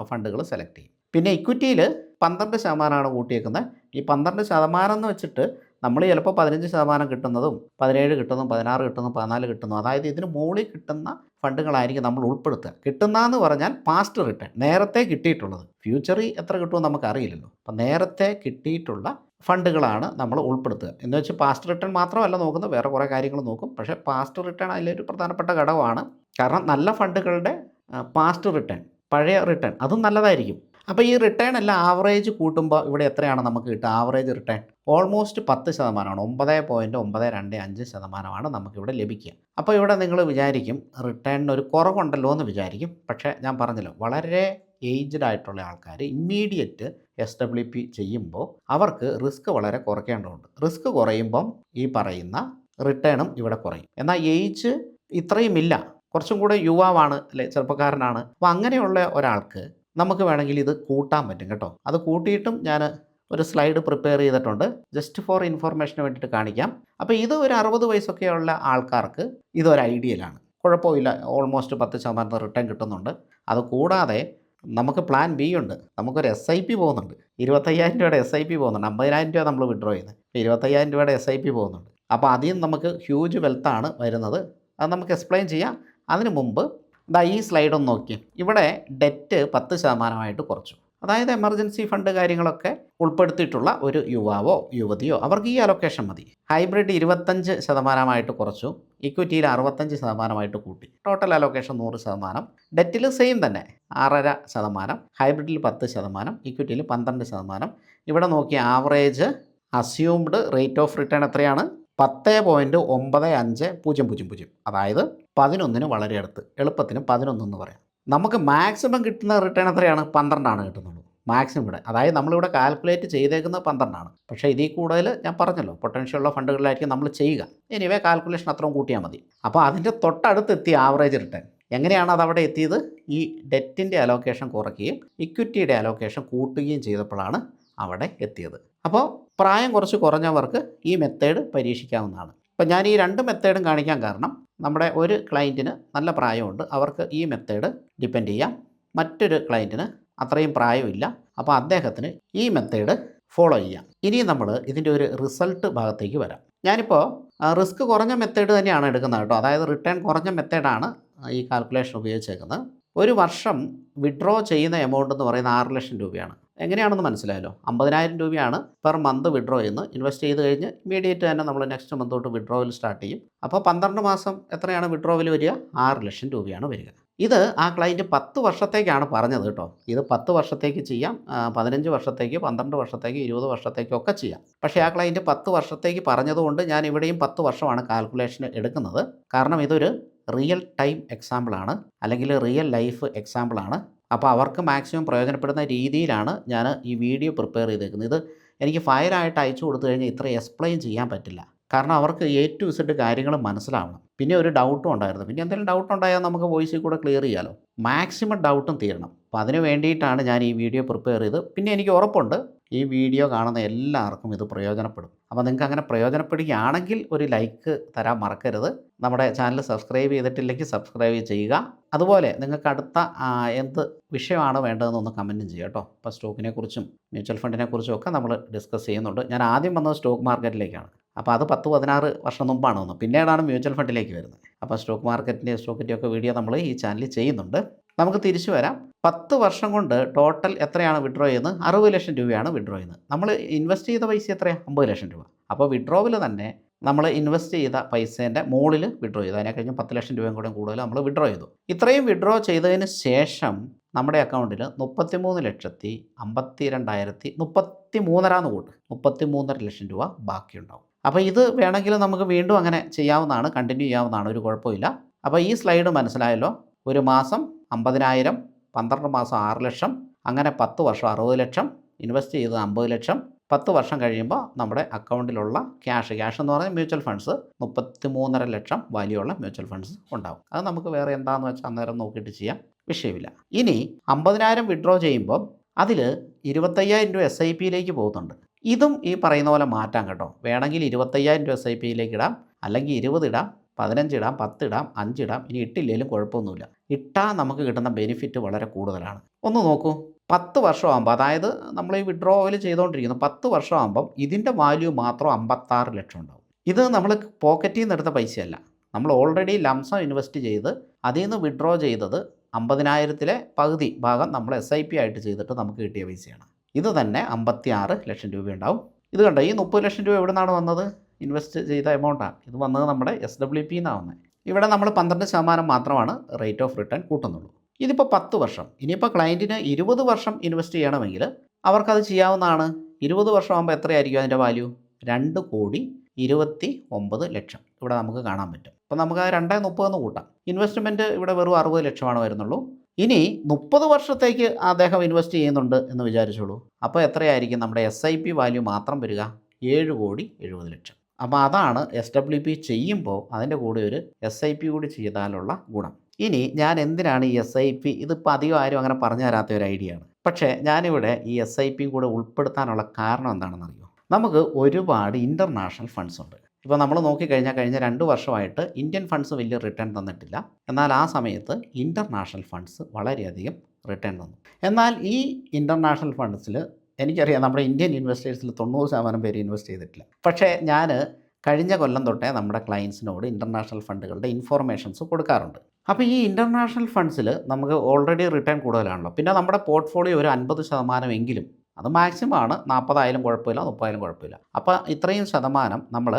ഫണ്ടുകൾ സെലക്ട് ചെയ്യും. പിന്നെ ഇക്വിറ്റിയിൽ 12% കൂട്ടിയേക്കുന്നത്. ഈ 12% എന്ന് വെച്ചിട്ട് നമ്മൾ ചിലപ്പോൾ 15% കിട്ടുന്നതും 17 കിട്ടുന്നതും 16 കിട്ടുന്നതും 14 കിട്ടുന്നു, അതായത് ഇതിന് മുകളിൽ കിട്ടുന്ന ഫണ്ടുകളായിരിക്കും നമ്മൾ ഉൾപ്പെടുത്തുക. കിട്ടുന്നതെന്ന് പറഞ്ഞാൽ പാസ്റ്റ് റിട്ടേൺ, നേരത്തെ കിട്ടിയിട്ടുള്ളത്. ഫ്യൂച്ചറിൽ എത്ര കിട്ടുമെന്ന് നമുക്കറിയില്ലല്ലോ. അപ്പം നേരത്തെ കിട്ടിയിട്ടുള്ള ഫണ്ടുകളാണ് നമ്മൾ ഉൾപ്പെടുത്തുക. എന്ന് വെച്ച് പാസ്റ്റ് റിട്ടേൺ മാത്രമല്ല നോക്കുന്നത്, വേറെ കുറേ കാര്യങ്ങൾ നോക്കും. പക്ഷേ പാസ്റ്റ് റിട്ടേൺ അതിലൊരു പ്രധാനപ്പെട്ട ഘടകമാണ്. കാരണം നല്ല ഫണ്ടുകളുടെ പാസ്റ്റ് റിട്ടേൺ, പഴയ റിട്ടേൺ, അതും നല്ലതായിരിക്കും. അപ്പോൾ ഈ റിട്ടേൺ എല്ലാം ആവറേജ് കൂട്ടുമ്പോൾ ഇവിടെ എത്രയാണ് നമുക്ക് കിട്ടുക? ആവറേജ് റിട്ടേൺ ഓൾമോസ്റ്റ് 10%, 9.925% നമുക്കിവിടെ ലഭിക്കുക. അപ്പോൾ ഇവിടെ നിങ്ങൾ വിചാരിക്കും റിട്ടേണിന് ഒരു കുറവുണ്ടല്ലോ എന്ന് വിചാരിക്കും. പക്ഷേ ഞാൻ പറഞ്ഞല്ലോ, വളരെ ഏജ്ഡ് ആയിട്ടുള്ള ആൾക്കാർ ഇമ്മീഡിയറ്റ് SWP ചെയ്യുമ്പോൾ അവർക്ക് റിസ്ക് വളരെ കുറയ്ക്കേണ്ടതുണ്ട്. റിസ്ക് കുറയുമ്പം ഈ പറയുന്ന റിട്ടേണും ഇവിടെ കുറയും. എന്നാൽ ഏജ് ഇത്രയുമില്ല, കുറച്ചും കൂടെ യുവാവാണ്, അല്ലെ, ചെറുപ്പക്കാരനാണ്. അപ്പോൾ അങ്ങനെയുള്ള ഒരാൾക്ക് നമുക്ക് വേണമെങ്കിൽ ഇത് കൂട്ടാൻ പറ്റും കേട്ടോ. അത് കൂട്ടിയിട്ടും ഞാൻ ഒരു സ്ലൈഡ് പ്രിപ്പയർ ചെയ്തിട്ടുണ്ട്, ജസ്റ്റ് ഫോർ ഇൻഫോർമേഷന് വേണ്ടിയിട്ട് കാണിക്കാം. അപ്പോൾ ഇത് ഒരു 60 വയസ്സൊക്കെയുള്ള ആൾക്കാർക്ക് ഇതൊരു ഐഡിയലാണ്, കുഴപ്പമില്ല. ഓൾമോസ്റ്റ് 10% റിട്ടേൺ കിട്ടുന്നുണ്ട്. അത് കൂടാതെ നമുക്ക് പ്ലാൻ ബി ഉണ്ട്. നമുക്കൊരു SIP പോകുന്നുണ്ട്, 25,000 രൂപയുടെ SIP പോകുന്നുണ്ട്. 50,000 രൂപ നമ്മൾ വിഡ്രോ ചെയ്യുന്നത്, 25,000 രൂപയുടെ SIP പോകുന്നുണ്ട്. അപ്പോൾ അതിൽ നമുക്ക് ഹ്യൂജ് വെൽത്താണ് വരുന്നത്. അത് നമുക്ക് എക്സ്പ്ലെയിൻ ചെയ്യാം. അതിന് മുമ്പ് ഈ സ്ലൈഡ് ഒന്ന് നോക്കി. ഇവിടെ ഡെറ്റ് 10% കുറച്ചു. അതായത് എമർജൻസി ഫണ്ട് കാര്യങ്ങളൊക്കെ ഉൾപ്പെടുത്തിയിട്ടുള്ള ഒരു യുവാവോ യുവതിയോ അവർക്ക് ഈ അലൊക്കേഷൻ മതി. ഹൈബ്രിഡ് 25% കുറച്ചു, ഇക്വിറ്റിയിൽ 65% കൂട്ടി. Total allocation 100%. ഡെറ്റിൽ സെയിം തന്നെ 6.5%, ഹൈബ്രിഡിൽ 10%, ഇക്വിറ്റിയിൽ 12%. ഇവിടെ നോക്കിയ average assumed rate of return എത്രയാണ്? 10.9500. അതായത് 11 വളരെ അടുത്ത്. എളുപ്പത്തിന് 11 എന്ന് പറയാം. നമുക്ക് മാക്സിമം കിട്ടുന്ന റിട്ടേൺ എത്രയാണ്? 12 കിട്ടുന്നുള്ളൂ മാക്സിമം ഇവിടെ. അതായത് നമ്മളിവിടെ കാൽക്കുലേറ്റ് ചെയ്തേക്കുന്നത് 12. പക്ഷേ ഇതിൽ കൂടുതൽ ഞാൻ പറഞ്ഞല്ലോ, പൊട്ടൻഷ്യലുള്ള ഫണ്ടുകളിലായിരിക്കും നമ്മൾ ചെയ്യുക. എനിവേ കാൽക്കുലേഷൻ അത്രയും കൂട്ടിയാൽ മതി. അപ്പോൾ അതിൻ്റെ തൊട്ടടുത്ത് എത്തിയ ആവറേജ് റിട്ടേൺ എങ്ങനെയാണ് അതവിടെ എത്തിയത്? ഈ ഡെറ്റിൻ്റെ അലോക്കേഷൻ കുറയ്ക്കുകയും ഇക്വിറ്റിയുടെ അലോക്കേഷൻ കൂട്ടുകയും ചെയ്തപ്പോഴാണ് അവിടെ എത്തിയത്. അപ്പോൾ പ്രായം കുറച്ച് കുറഞ്ഞവർക്ക് ഈ മെത്തേഡ് പരീക്ഷിക്കാവുന്നതാണ്. അപ്പോൾ ഞാൻ ഈ 2 മെത്തേഡും കാണിക്കാൻ കാരണം, നമ്മുടെ ഒരു ക്ലയൻറ്റിന് നല്ല പ്രായമുണ്ട്, അവർക്ക് ഈ മെത്തേഡ് ഡിപ്പെൻഡ് ചെയ്യാം. മറ്റൊരു ക്ലയൻറ്റിന് അത്രയും പ്രായമില്ല, അപ്പോൾ അദ്ദേഹത്തിന് ഈ മെത്തേഡ് ഫോളോ ചെയ്യാം. ഇനി നമ്മൾ ഇതിൻ്റെ ഒരു റിസൾട്ട് ഭാഗത്തേക്ക് വരാം. ഞാനിപ്പോൾ റിസ്ക് കുറഞ്ഞ മെത്തേഡ് തന്നെയാണ് എടുക്കുന്നത് കേട്ടോ. അതായത് റിട്ടേൺ കുറഞ്ഞ മെത്തേഡാണ് ഈ കാൽക്കുലേഷൻ ഉപയോഗിച്ചേക്കുന്നത്. ഒരു വർഷം വിഡ്രോ ചെയ്യുന്ന എമൗണ്ട് എന്ന് പറയുന്നത് 6 ലക്ഷം രൂപയാണ്. എങ്ങനെയാണെന്ന് മനസ്സിലായല്ലോ. 50,000 രൂപയാണ് പെർ മന്ത് വിഡ്രോ ചെയ്യുന്നത്. ഇൻവെസ്റ്റ് ചെയ്ത് കഴിഞ്ഞ് ഇമ്മീഡിയറ്റ് തന്നെ നമ്മൾ നെക്സ്റ്റ് മന്ത് തൊട്ട് വിഡ്രോവൽ സ്റ്റാർട്ട് ചെയ്യും. അപ്പോൾ 12 മാസം എത്രയാണ് വിഡ്രോവൽ വരിക? 6 ലക്ഷം രൂപയാണ് വരിക. ഇത് ആ ക്ലയൻറ്റ് 10 വർഷത്തേക്കാണ് പറഞ്ഞത് കേട്ടോ. ഇത് 10 വർഷത്തേക്ക് ചെയ്യാം, 15 വർഷത്തേക്ക്, 12 വർഷത്തേക്ക്, 20 വർഷത്തേക്കൊക്കെ ചെയ്യാം. പക്ഷേ ആ ക്ലയൻറ്റ് 10 വർഷത്തേക്ക് പറഞ്ഞതുകൊണ്ട് ഞാൻ ഇവിടെയും 10 വർഷമാണ് കാൽക്കുലേഷൻ എടുക്കുന്നത്. കാരണം ഇതൊരു റിയൽ ടൈം എക്സാമ്പിളാണ്, അല്ലെങ്കിൽ റിയൽ ലൈഫ് എക്സാമ്പിളാണ്. അപ്പോൾ അവർക്ക് മാക്സിമം പ്രയോജനപ്പെടുന്ന രീതിയിലാണ് ഞാൻ ഈ വീഡിയോ പ്രിപ്പയർ ചെയ്തേക്കുന്നത്. ഇത് എനിക്ക് ഫയലായിട്ട് അയച്ചു കൊടുത്തു കഴിഞ്ഞാൽ ഇത്ര എക്സ്പ്ലെയിൻ ചെയ്യാൻ പറ്റില്ല. കാരണം അവർക്ക് A to Z കാര്യങ്ങൾ മനസ്സിലാവണം. പിന്നെ ഒരു ഡൗട്ടും ഉണ്ടായിരുന്നു. പിന്നെ എന്തെങ്കിലും ഡൗട്ട് ഉണ്ടായാൽ നമുക്ക് വോയിസിൽ കൂടെ ക്ലിയർ ചെയ്യാമല്ലോ. മാക്സിമം ഡൗട്ടും തീരണം. അപ്പോൾ അതിന് വേണ്ടിയിട്ടാണ് ഞാൻ ഈ വീഡിയോ പ്രിപ്പയർ ചെയ്ത്. പിന്നെ എനിക്ക് ഉറപ്പുണ്ട് ഈ വീഡിയോ കാണുന്ന എല്ലാവർക്കും ഇത് പ്രയോജനപ്പെടും. അപ്പോൾ നിങ്ങൾക്ക് അങ്ങനെ പ്രയോജനപ്പെടുകയാണെങ്കിൽ ഒരു ലൈക്ക് തരാൻ മറക്കരുത്. നമ്മുടെ ചാനൽ സബ്സ്ക്രൈബ് ചെയ്തിട്ടില്ലെങ്കിൽ സബ്സ്ക്രൈബ് ചെയ്യുക. അതുപോലെ നിങ്ങൾക്ക് അടുത്ത എന്ത് വിഷയമാണ് വേണ്ടതെന്നൊന്ന് കമൻറ്റും ചെയ്യുക കേട്ടോ. ഇപ്പോൾ സ്റ്റോക്കിനെ കുറിച്ചും മ്യൂച്വൽ ഫണ്ടിനെ കുറിച്ചും ഒക്കെ നമ്മൾ ഡിസ്കസ് ചെയ്യുന്നുണ്ട്. ഞാൻ ആദ്യം വന്നത് സ്റ്റോക്ക് മാർക്കറ്റിലേക്കാണ്. അപ്പോൾ അത് 10-16 വർഷം മുമ്പാണ് വന്നത്. പിന്നീടാണ് മ്യൂച്വൽ ഫണ്ടിലേക്ക് വരുന്നത്. അപ്പോൾ സ്റ്റോക്ക് മാർക്കറ്റിൻ്റെ സ്റ്റോക്കിൻ്റെയൊക്കെ വീഡിയോ നമ്മൾ ഈ ചാനലിൽ ചെയ്യുന്നുണ്ട്. നമുക്ക് തിരിച്ചു വരാം. 10 വർഷം കൊണ്ട് ടോട്ടൽ എത്രയാണ് വിഡ്രോ ചെയ്യുന്നത്? 60 ലക്ഷം രൂപയാണ് വിഡ്രോ ചെയ്യുന്നത്. നമ്മൾ ഇൻവെസ്റ്റ് ചെയ്ത പൈസ എത്രയാണ്? 50 ലക്ഷം രൂപ. അപ്പോൾ വിഡ്രോവിൽ തന്നെ നമ്മൾ ഇൻവെസ്റ്റ് ചെയ്ത പൈസേൻ്റെ മുകളിൽ വിഡ്രോ ചെയ്തു. അതിനെ കഴിഞ്ഞ് 10 ലക്ഷം രൂപയും കൂടെ കൂടുതൽ നമ്മൾ വിഡ്രോ ചെയ്തു. ഇത്രയും വിഡ്രോ ചെയ്തതിന് ശേഷം നമ്മുടെ അക്കൗണ്ടിൽ 33,52,033 ലക്ഷം രൂപ ബാക്കിയുണ്ടാവും. അപ്പോൾ ഇത് വേണമെങ്കിൽ നമുക്ക് വീണ്ടും അങ്ങനെ ചെയ്യാവുന്നതാണ്, കണ്ടിന്യൂ ചെയ്യാവുന്നതാണ്, ഒരു കുഴപ്പമില്ല. അപ്പോൾ ഈ സ്ലൈഡ് മനസ്സിലായല്ലോ. ഒരു മാസം 50,000, 12 മാസം 6 ലക്ഷം, അങ്ങനെ 10 വർഷം 60 ലക്ഷം, ഇൻവെസ്റ്റ് ചെയ്തത് 50 ലക്ഷം. 10 വർഷം കഴിയുമ്പോൾ നമ്മുടെ അക്കൗണ്ടിലുള്ള ക്യാഷ് എന്ന് പറഞ്ഞാൽ മ്യൂച്വൽ ഫണ്ട്സ് 33.5 ലക്ഷം വാല്യൂ മ്യൂച്വൽ ഫണ്ട്സ് ഉണ്ടാവും. അത് നമുക്ക് വേറെ എന്താണെന്ന് വെച്ചാൽ അന്നേരം നോക്കിയിട്ട് ചെയ്യാം, വിഷയമില്ല. ഇനി 50,000 വിഡ്രോ ചെയ്യുമ്പോൾ അതിൽ 25,000 രൂപ SIPയിലേക്ക് പോകുന്നുണ്ട്. ഇതും ഈ പറയുന്ന പോലെ മാറ്റാം കേട്ടോ. വേണമെങ്കിൽ 25,000 രൂപ SIPയിലേക്ക് ഇടാം, അല്ലെങ്കിൽ 20 ഇടാം, 15 ഇടാം, 10 ഇടാം, 5 ഇടാം. ഇനി ഇട്ടില്ലെങ്കിലും കുഴപ്പമൊന്നുമില്ല. ഇട്ടാൽ നമുക്ക് കിട്ടുന്ന ബെനിഫിറ്റ് വളരെ കൂടുതലാണ്. ഒന്ന് നോക്കൂ, 10 വർഷമാകുമ്പോൾ, അതായത് നമ്മൾ ഈ വിഡ്രോവൽ ചെയ്തുകൊണ്ടിരിക്കുന്നത് 10 വർഷമാകുമ്പം ഇതിൻ്റെ വാല്യൂ മാത്രം 56 ലക്ഷം ഉണ്ടാവും. ഇത് നമ്മൾ പോക്കറ്റിൽ നിന്ന് എടുത്ത പൈസയല്ല. നമ്മൾ ഓൾറെഡി ലംസം ഇൻവെസ്റ്റ് ചെയ്ത് അതിൽ നിന്ന് വിഡ്രോ ചെയ്തത് 50,000-ലെ പകുതി ഭാഗം നമ്മൾ SIP ആയിട്ട് ചെയ്തിട്ട് നമുക്ക് കിട്ടിയ പൈസയാണ്. ഇത് തന്നെ 56 ലക്ഷം രൂപ ഉണ്ടാവും. ഇത് കണ്ടോ, ഈ 30 ലക്ഷം രൂപ എവിടെ നിന്നാണ് വന്നത്? ഇൻവെസ്റ്റ് ചെയ്ത എമൗണ്ടാണ്. ഇത് വന്നത് നമ്മുടെ SWP എന്നാണ് വന്നത്. ഇവിടെ നമ്മൾ 12% മാത്രമാണ് റേറ്റ് ഓഫ് റിട്ടേൺ കൂട്ടുന്നുള്ളൂ. ഇതിപ്പോൾ 10 വർഷം. ഇനിയിപ്പോൾ ക്ലയൻറ്റിന് 20 വർഷം ഇൻവെസ്റ്റ് ചെയ്യണമെങ്കിൽ അവർക്കത് ചെയ്യാവുന്നതാണ്. 20 വർഷമാകുമ്പോൾ എത്രയായിരിക്കും അതിൻ്റെ വാല്യൂ? 2,29,00,000 ഇവിടെ നമുക്ക് കാണാൻ പറ്റും. അപ്പോൾ നമുക്ക് ആ 2.30 എന്ന് കൂട്ടാം. ഇൻവെസ്റ്റ്മെൻറ്റ് ഇവിടെ വെറും 60 ലക്ഷമാണ് വരുന്നുള്ളൂ. ഇനി 30 വർഷത്തേക്ക് അദ്ദേഹം ഇൻവെസ്റ്റ് ചെയ്യുന്നുണ്ട് എന്ന് വിചാരിച്ചോളൂ. അപ്പോൾ എത്രയായിരിക്കും നമ്മുടെ SIP വാല്യൂ മാത്രം വരിക? 7,70,00,000. അപ്പോൾ അതാണ് SWP ചെയ്യുമ്പോൾ അതിൻ്റെ കൂടെ ഒരു SIP കൂടി ചെയ്താലുള്ള ഗുണം. ഇനി ഞാൻ എന്തിനാണ് ഈ SIP, ഇതിപ്പോൾ അധികം ആരും അങ്ങനെ പറഞ്ഞു തരാത്ത ഒരു ഐഡിയ ആണ്. പക്ഷേ ഞാനിവിടെ ഈ SIP കൂടെ ഉൾപ്പെടുത്താനുള്ള കാരണം എന്താണെന്നറിയോ? നമുക്ക് ഒരുപാട് ഇൻ്റർനാഷണൽ ഫണ്ട്സ് ഉണ്ട്. ഇപ്പോൾ നമ്മൾ നോക്കിക്കഴിഞ്ഞാൽ കഴിഞ്ഞ 2 വർഷമായിട്ട് ഇന്ത്യൻ ഫണ്ട്സ് വലിയ റിട്ടേൺ തന്നിട്ടില്ല. എന്നാൽ ആ സമയത്ത് ഇൻ്റർനാഷണൽ ഫണ്ട്സ് വളരെയധികം റിട്ടേൺ തന്നു. എന്നാൽ ഈ ഇൻ്റർനാഷണൽ ഫണ്ട്സിൽ എനിക്കറിയാം നമ്മുടെ ഇന്ത്യൻ ഇൻവെസ്റ്റേഴ്സിൽ 90% പേര് ഇൻവെസ്റ്റ് ചെയ്തിട്ടില്ല. പക്ഷേ ഞാൻ കഴിഞ്ഞ കൊല്ലം തൊട്ടേ നമ്മുടെ ക്ലയൻസിനോട് ഇൻ്റർനാഷണൽ ഫണ്ടുകളുടെ ഇൻഫോർമേഷൻസ് കൊടുക്കാറുണ്ട്. അപ്പോൾ ഈ ഇൻ്റർനാഷണൽ ഫണ്ട്സിൽ നമുക്ക് ഓൾറെഡി റിട്ടേൺ കൂടുതലാണല്ലോ. പിന്നെ നമ്മുടെ പോർട്ട്ഫോളിയോ ഒരു 50% എങ്കിലും, അത് മാക്സിമം ആണ്, 40,000 കുഴപ്പമില്ല, 30,000 കുഴപ്പമില്ല. അപ്പോൾ ഇത്രയും ശതമാനം നമ്മൾ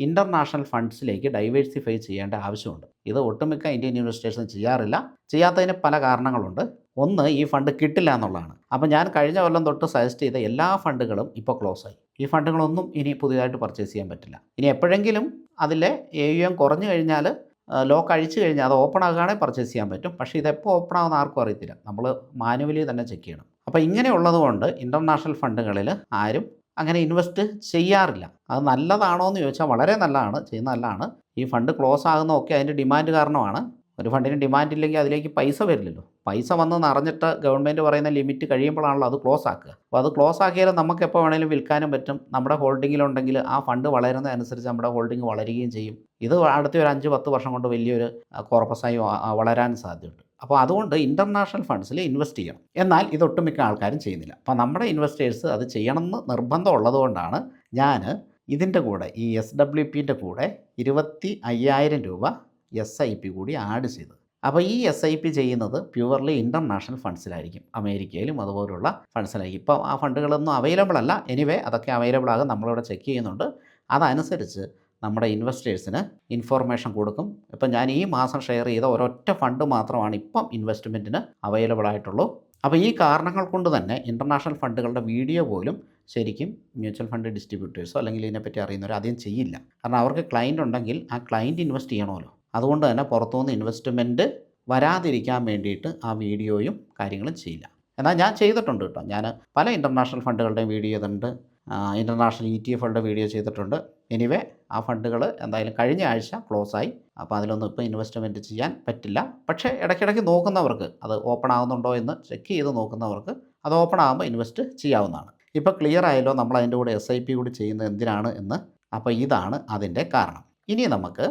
ഇൻ്റർനാഷണൽ ഫണ്ട്സിലേക്ക് ഡൈവേഴ്സിഫൈ ചെയ്യേണ്ട ആവശ്യമുണ്ട്. ഇത് ഒട്ടുമിക്ക ഇന്ത്യൻ ഇൻവെസ്റ്റേഴ്സും ചെയ്യാറില്ല. ചെയ്യാത്തതിന് പല കാരണങ്ങളുണ്ട്. ഒന്ന്, ഈ ഫണ്ട് കിട്ടില്ല എന്നുള്ളതാണ്. അപ്പോൾ ഞാൻ കഴിഞ്ഞ കൊല്ലം തൊട്ട് സജസ്റ്റ് ചെയ്ത എല്ലാ ഫണ്ടുകളും ഇപ്പോൾ ക്ലോസ് ആയി. ഈ ഫണ്ടുകളൊന്നും ഇനി പുതിയതായിട്ട് പർച്ചേസ് ചെയ്യാൻ പറ്റില്ല. ഇനി എപ്പോഴെങ്കിലും അതിലെ AUM കുറഞ്ഞു കഴിഞ്ഞാൽ, ലോക്ക് അഴിച്ചു കഴിഞ്ഞാൽ അത് ഓപ്പൺ ആകുകയാണെങ്കിൽ പർച്ചേസ് ചെയ്യാൻ പറ്റും. പക്ഷേ ഇതെപ്പോൾ ഓപ്പൺ ആകുന്ന ആർക്കും അറിയത്തില്ല. നമ്മൾ മാനുവലി തന്നെ ചെക്ക് ചെയ്യണം. അപ്പോൾ ഇങ്ങനെയുള്ളത് കൊണ്ട് ഇൻ്റർനാഷണൽ ഫണ്ടുകളിൽ ആരും അങ്ങനെ ഇൻവെസ്റ്റ് ചെയ്യാറില്ല. അത് നല്ലതാണോ എന്ന് ചോദിച്ചാൽ വളരെ നല്ലതാണ്, ചെയ്യുന്ന നല്ലതാണ്. ഈ ഫണ്ട് ക്ലോസ് ആകുന്നതൊക്കെ അതിൻ്റെ ഡിമാൻഡ് കാരണമാണ്. ഒരു ഫണ്ടിന് ഡിമാൻഡ് ഇല്ലെങ്കിൽ അതിലേക്ക് പൈസ വരില്ലല്ലോ. പൈസ വന്ന് നിറഞ്ഞിട്ട് ഗവൺമെൻറ് പറയുന്ന ലിമിറ്റ് കഴിയുമ്പോഴാണല്ലോ അത് ക്ലോസ് ആക്കുക. അപ്പോൾ അത് ക്ലോസ് ആക്കിയാലും നമുക്ക് എപ്പോൾ വേണമെങ്കിലും വിൽക്കാനും പറ്റും. നമ്മുടെ ഹോൾഡിങ്ങിലുണ്ടെങ്കിൽ ആ ഫണ്ട് വളരുന്നതനുസരിച്ച് നമ്മുടെ ഹോൾഡിംഗ് വളരുകയും ചെയ്യും. ഇത് അടുത്ത ഒരു 5-10 വർഷം കൊണ്ട് വലിയൊരു കോർപ്പസായി വളരാൻ സാധ്യതയുണ്ട്. അപ്പോൾ അതുകൊണ്ട് ഇൻ്റർനാഷണൽ ഫണ്ട്സിൽ ഇൻവെസ്റ്റ് ചെയ്യണം. എന്നാൽ ഇതൊട്ടുമിക്ക ആൾക്കാരും ചെയ്യുന്നില്ല. അപ്പോൾ നമ്മുടെ ഇൻവെസ്റ്റേഴ്സ് അത് ചെയ്യണമെന്ന് നിർബന്ധം ഉള്ളതുകൊണ്ടാണ് ഞാൻ ഇതിൻ്റെ കൂടെ ഈ SWPൻ്റെ കൂടെ 25,000 രൂപ SIP കൂടി ആഡ് ചെയ്തത്. അപ്പോൾ ഈ SIP ചെയ്യുന്നത് പ്യുവർലി ഇൻ്റർനാഷണൽ ഫണ്ട്സിലായിരിക്കും. അമേരിക്കയിലും അതുപോലുള്ള ഫണ്ട്സിലായിരിക്കും. ഇപ്പോൾ ആ ഫണ്ടുകളൊന്നും അവൈലബിൾ അല്ല. എനിവേ അതൊക്കെ അവൈലബിൾ ആകും. നമ്മളിവിടെ ചെക്ക് ചെയ്യുന്നുണ്ട്. അതനുസരിച്ച് നമ്മുടെ ഇൻവെസ്റ്റേഴ്സിന് ഇൻഫോർമേഷൻ കൊടുക്കും. ഇപ്പം ഞാൻ ഈ മാസം ഷെയർ ചെയ്ത ഒരൊറ്റ ഫണ്ട് മാത്രമാണ് ഇപ്പം ഇൻവെസ്റ്റ്മെൻറ്റിന് അവൈലബിൾ ആയിട്ടുള്ളൂ. അപ്പോൾ ഈ കാരണങ്ങൾ കൊണ്ട് തന്നെ ഇൻ്റർനാഷണൽ ഫണ്ടുകളുടെ വീഡിയോ പോലും ശരിക്കും മ്യൂച്വൽ ഫണ്ട് ഡിസ്ട്രിബ്യൂട്ടേഴ്സോ അല്ലെങ്കിൽ ഇതിനെപ്പറ്റി അറിയുന്നവർ ആദ്യം ചെയ്യില്ല. കാരണം അവർക്ക് ക്ലയൻറ്റ് ഉണ്ടെങ്കിൽ ആ ക്ലയൻറ്റ് ഇൻവെസ്റ്റ് ചെയ്യണമല്ലോ. അതുകൊണ്ട് തന്നെ പുറത്തുനിന്ന് ഇൻവെസ്റ്റ്മെൻറ്റ് വരാതിരിക്കാൻ വേണ്ടിയിട്ട് ആ വീഡിയോയും കാര്യങ്ങളും ചെയ്യില്ല. എന്നാൽ ഞാൻ ചെയ്തിട്ടുണ്ട് കേട്ടോ. ഞാൻ പല ഇൻ്റർനാഷണൽ ഫണ്ടുകളുടെയും വീഡിയോ ചെയ്തിട്ടുണ്ട്. ഇൻ്റർനാഷണൽ ETF-കളുടെ വീഡിയോ ചെയ്തിട്ടുണ്ട്. എനിവേ ആ ഫണ്ടുകൾ എന്തായാലും കഴിഞ്ഞ ആഴ്ച ക്ലോസ് ആയി. അപ്പോൾ അതിലൊന്നും ഇപ്പോൾ ഇൻവെസ്റ്റ്മെൻറ്റ് ചെയ്യാൻ പറ്റില്ല. പക്ഷേ ഇടയ്ക്കിടയ്ക്ക് നോക്കുന്നവർക്ക്, അത് ഓപ്പൺ ആകുന്നുണ്ടോ എന്ന് ചെക്ക് ചെയ്ത് നോക്കുന്നവർക്ക് അത് ഓപ്പൺ ആകുമ്പോൾ ഇൻവെസ്റ്റ് ചെയ്യാവുന്നതാണ്. ഇപ്പോൾ ക്ലിയർ ആയല്ലോ നമ്മൾ അതിൻ്റെ കൂടെ SIP കൂടി ചെയ്യുന്നത് എന്തിനാണ് എന്ന്. അപ്പോൾ ഇതാണ് അതിൻ്റെ കാരണം. ഇനി നമുക്ക്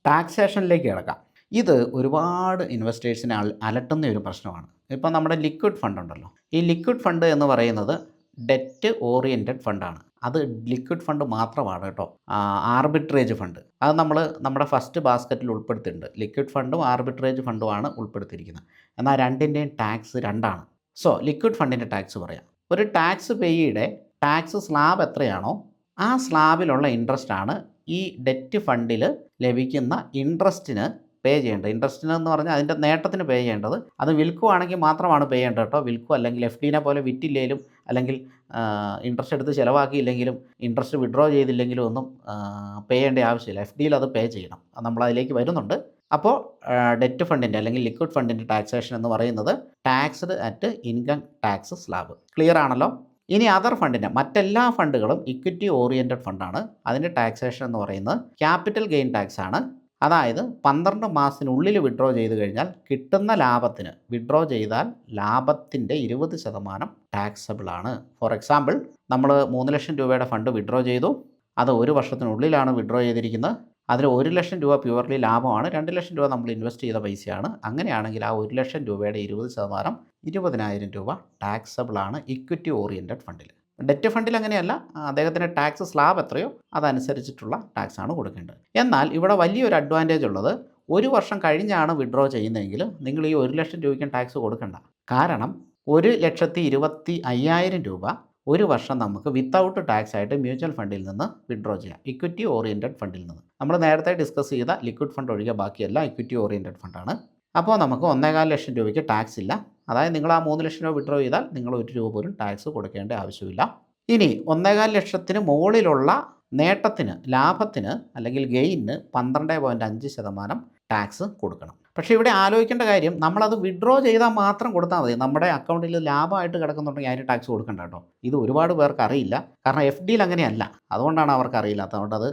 ടാക്സേഷനിലേക്ക് കിടക്കാം. ഇത് ഒരുപാട് ഇൻവെസ്റ്റേഴ്സിനെ അലട്ടുന്ന ഒരു പ്രശ്നമാണ്. ഇപ്പോൾ നമ്മുടെ ലിക്വിഡ് ഫണ്ട് ഉണ്ടല്ലോ, ഈ ലിക്വിഡ് ഫണ്ട് എന്ന് പറയുന്നത് ഡെറ്റ് ഓറിയൻറ്റഡ് ഫണ്ടാണ്. അത് ലിക്വിഡ് ഫണ്ട് മാത്രമാണ് കേട്ടോ. ആർബിട്രേജ് ഫണ്ട് അത് നമ്മുടെ ഫസ്റ്റ് ബാസ്ക്കറ്റിൽ ഉൾപ്പെടുത്തിയിട്ടുണ്ട്. ലിക്വിഡ് ഫണ്ടും ആർബിട്രേജ് ഫണ്ടുമാണ് ഉൾപ്പെടുത്തിയിരിക്കുന്നത്. എന്നാൽ രണ്ടിൻ്റെയും ടാക്സ് രണ്ടാണ്. സോ ലിക്വിഡ് ഫണ്ടിൻ്റെ ടാക്സ് പറയാം. ഒരു ടാക്സ് പേയുടെ ടാക്സ് സ്ലാബ് എത്രയാണോ ആ സ്ലാബിലുള്ള ഇൻട്രസ്റ്റാണ് ഈ ഡെറ്റ് ഫണ്ടിൽ ലഭിക്കുന്ന ഇൻട്രസ്റ്റിന് പേ ചെയ്യേണ്ടത്. ഇൻട്രസ്റ്റിന് എന്ന് പറഞ്ഞാൽ അതിൻ്റെ നേട്ടത്തിന് പേ ചെയ്യേണ്ടത്. അത് വിൽക്കുകയാണെങ്കിൽ മാത്രമാണ് പേ ചെയ്യേണ്ടത് കേട്ടോ. വിൽക്കുക അല്ലെങ്കിൽ FD-നെ പോലെ വിറ്റില്ലെങ്കിലും അല്ലെങ്കിൽ ഇൻട്രസ്റ്റ് എടുത്ത് ചിലവാക്കിയില്ലെങ്കിലും ഇൻട്രസ്റ്റ് വിഡ്രോ ചെയ്തില്ലെങ്കിലും ഒന്നും പേ ചെയ്യേണ്ട ആവശ്യമില്ല. FD-യിൽ അത് പേ ചെയ്യണം. നമ്മൾ അതിലേക്ക് വരുന്നുണ്ട്. അപ്പോൾ ഡെറ്റ് ഫണ്ടിൻ്റെ അല്ലെങ്കിൽ ലിക്വിഡ് ഫണ്ടിൻ്റെ ടാക്സേഷൻ എന്ന് പറയുന്നത് taxed at income tax slab. Clear ആണല്ലോ. ഇനി അതർ ഫണ്ടിൻ്റെ മറ്റെല്ലാ ഫണ്ടുകളും ഇക്വിറ്റി ഓറിയൻറ്റഡ് ഫണ്ടാണ്. അതിൻ്റെ ടാക്സേഷൻ എന്ന് പറയുന്നത് ക്യാപിറ്റൽ ഗെയിൻ ടാക്സ് ആണ്. അതായത് 12 മാസത്തിനുള്ളിൽ വിഡ്രോ ചെയ്ത് കഴിഞ്ഞാൽ കിട്ടുന്ന ലാഭത്തിന്, വിഡ്രോ ചെയ്താൽ ലാഭത്തിൻ്റെ 20% ടാക്സബിളാണ്. ഫോർ എക്സാമ്പിൾ, നമ്മൾ 3 ലക്ഷം രൂപയുടെ ഫണ്ട് വിഡ്രോ ചെയ്തു. അത് 1 വർഷത്തിനുള്ളിലാണ് വിഡ്രോ ചെയ്തിരിക്കുന്നത്. അതിൽ 1 ലക്ഷം രൂപ പ്യുവർലി ലാഭമാണ്. 2 ലക്ഷം രൂപ നമ്മൾ ഇൻവെസ്റ്റ് ചെയ്ത പൈസയാണ്. അങ്ങനെയാണെങ്കിൽ ആ 1 ലക്ഷം രൂപയുടെ 20% 20,000 രൂപ ടാക്സബിളാണ് ഇക്വിറ്റി ഓറിയൻറ്റഡ് ഫണ്ടിൽ. ഡെറ്റ് ഫണ്ടിൽ അങ്ങനെയല്ല. അദ്ദേഹത്തിൻ്റെ ടാക്സ് സ്ലാബ് എത്രയോ അതനുസരിച്ചിട്ടുള്ള ടാക്സാണ് കൊടുക്കേണ്ടത്. എന്നാൽ ഇവിടെ വലിയൊരു അഡ്വാൻറ്റേജ് ഉള്ളത്, 1 വർഷം കഴിഞ്ഞാണ് വിഡ്രോ ചെയ്യുന്നതെങ്കിൽ നിങ്ങൾ ഈ 1 ലക്ഷം രൂപയ്ക്കും ടാക്സ് കൊടുക്കണ്ട. കാരണം 1,25,000 രൂപ 1 വർഷം നമുക്ക് വിത്തൗട്ട് ടാക്സ് ആയിട്ട് മ്യൂച്വൽ ഫണ്ടിൽ നിന്ന് വിഡ്രോ ചെയ്യാം. ഇക്വിറ്റി ഓറിയൻറ്റഡ് ഫണ്ടിൽ നിന്ന്. നമ്മൾ നേരത്തെ ഡിസ്കസ് ചെയ്ത ലിക്വിഡ് ഫണ്ട് ഒഴികെ ബാക്കിയെല്ലാം ഇക്വിറ്റി ഓറിയൻറ്റഡ് ഫണ്ടാണ്. അപ്പോൾ നമുക്ക് 1,4 ലക്ഷം രൂപയ്ക്ക് ടാക്സ് ഇല്ല. അതായത് നിങ്ങൾ ആ 3 ലക്ഷം രൂപ വിഡ്രോ ചെയ്താൽ നിങ്ങൾ 1 രൂപ പോലും ടാക്സ് കൊടുക്കേണ്ട ആവശ്യമില്ല. ഇനി 1,4 ലക്ഷത്തിന് മുകളിലുള്ള നേട്ടത്തിന്, ലാഭത്തിന് അല്ലെങ്കിൽ ഗെയിനിന് 12.5% ടാക്സ് കൊടുക്കണം. പക്ഷേ ഇവിടെ ആലോചിക്കേണ്ട കാര്യം, നമ്മളത് വിഡ്രോ ചെയ്താൽ മാത്രം കൊടുത്താൽ മതി. നമ്മുടെ അക്കൗണ്ടിൽ ലാഭമായിട്ട് കിടക്കുന്നുണ്ടെങ്കിൽ അതിന് ടാക്സ് കൊടുക്കണ്ട കേട്ടോ. ഇത് ഒരുപാട് പേർക്ക് അറിയില്ല. കാരണം എഫ് ഡിയിൽ അങ്ങനെയല്ല. അതുകൊണ്ടാണ് അവർക്ക് അറിയില്ലാത്തത്. അതുകൊണ്ട് അത്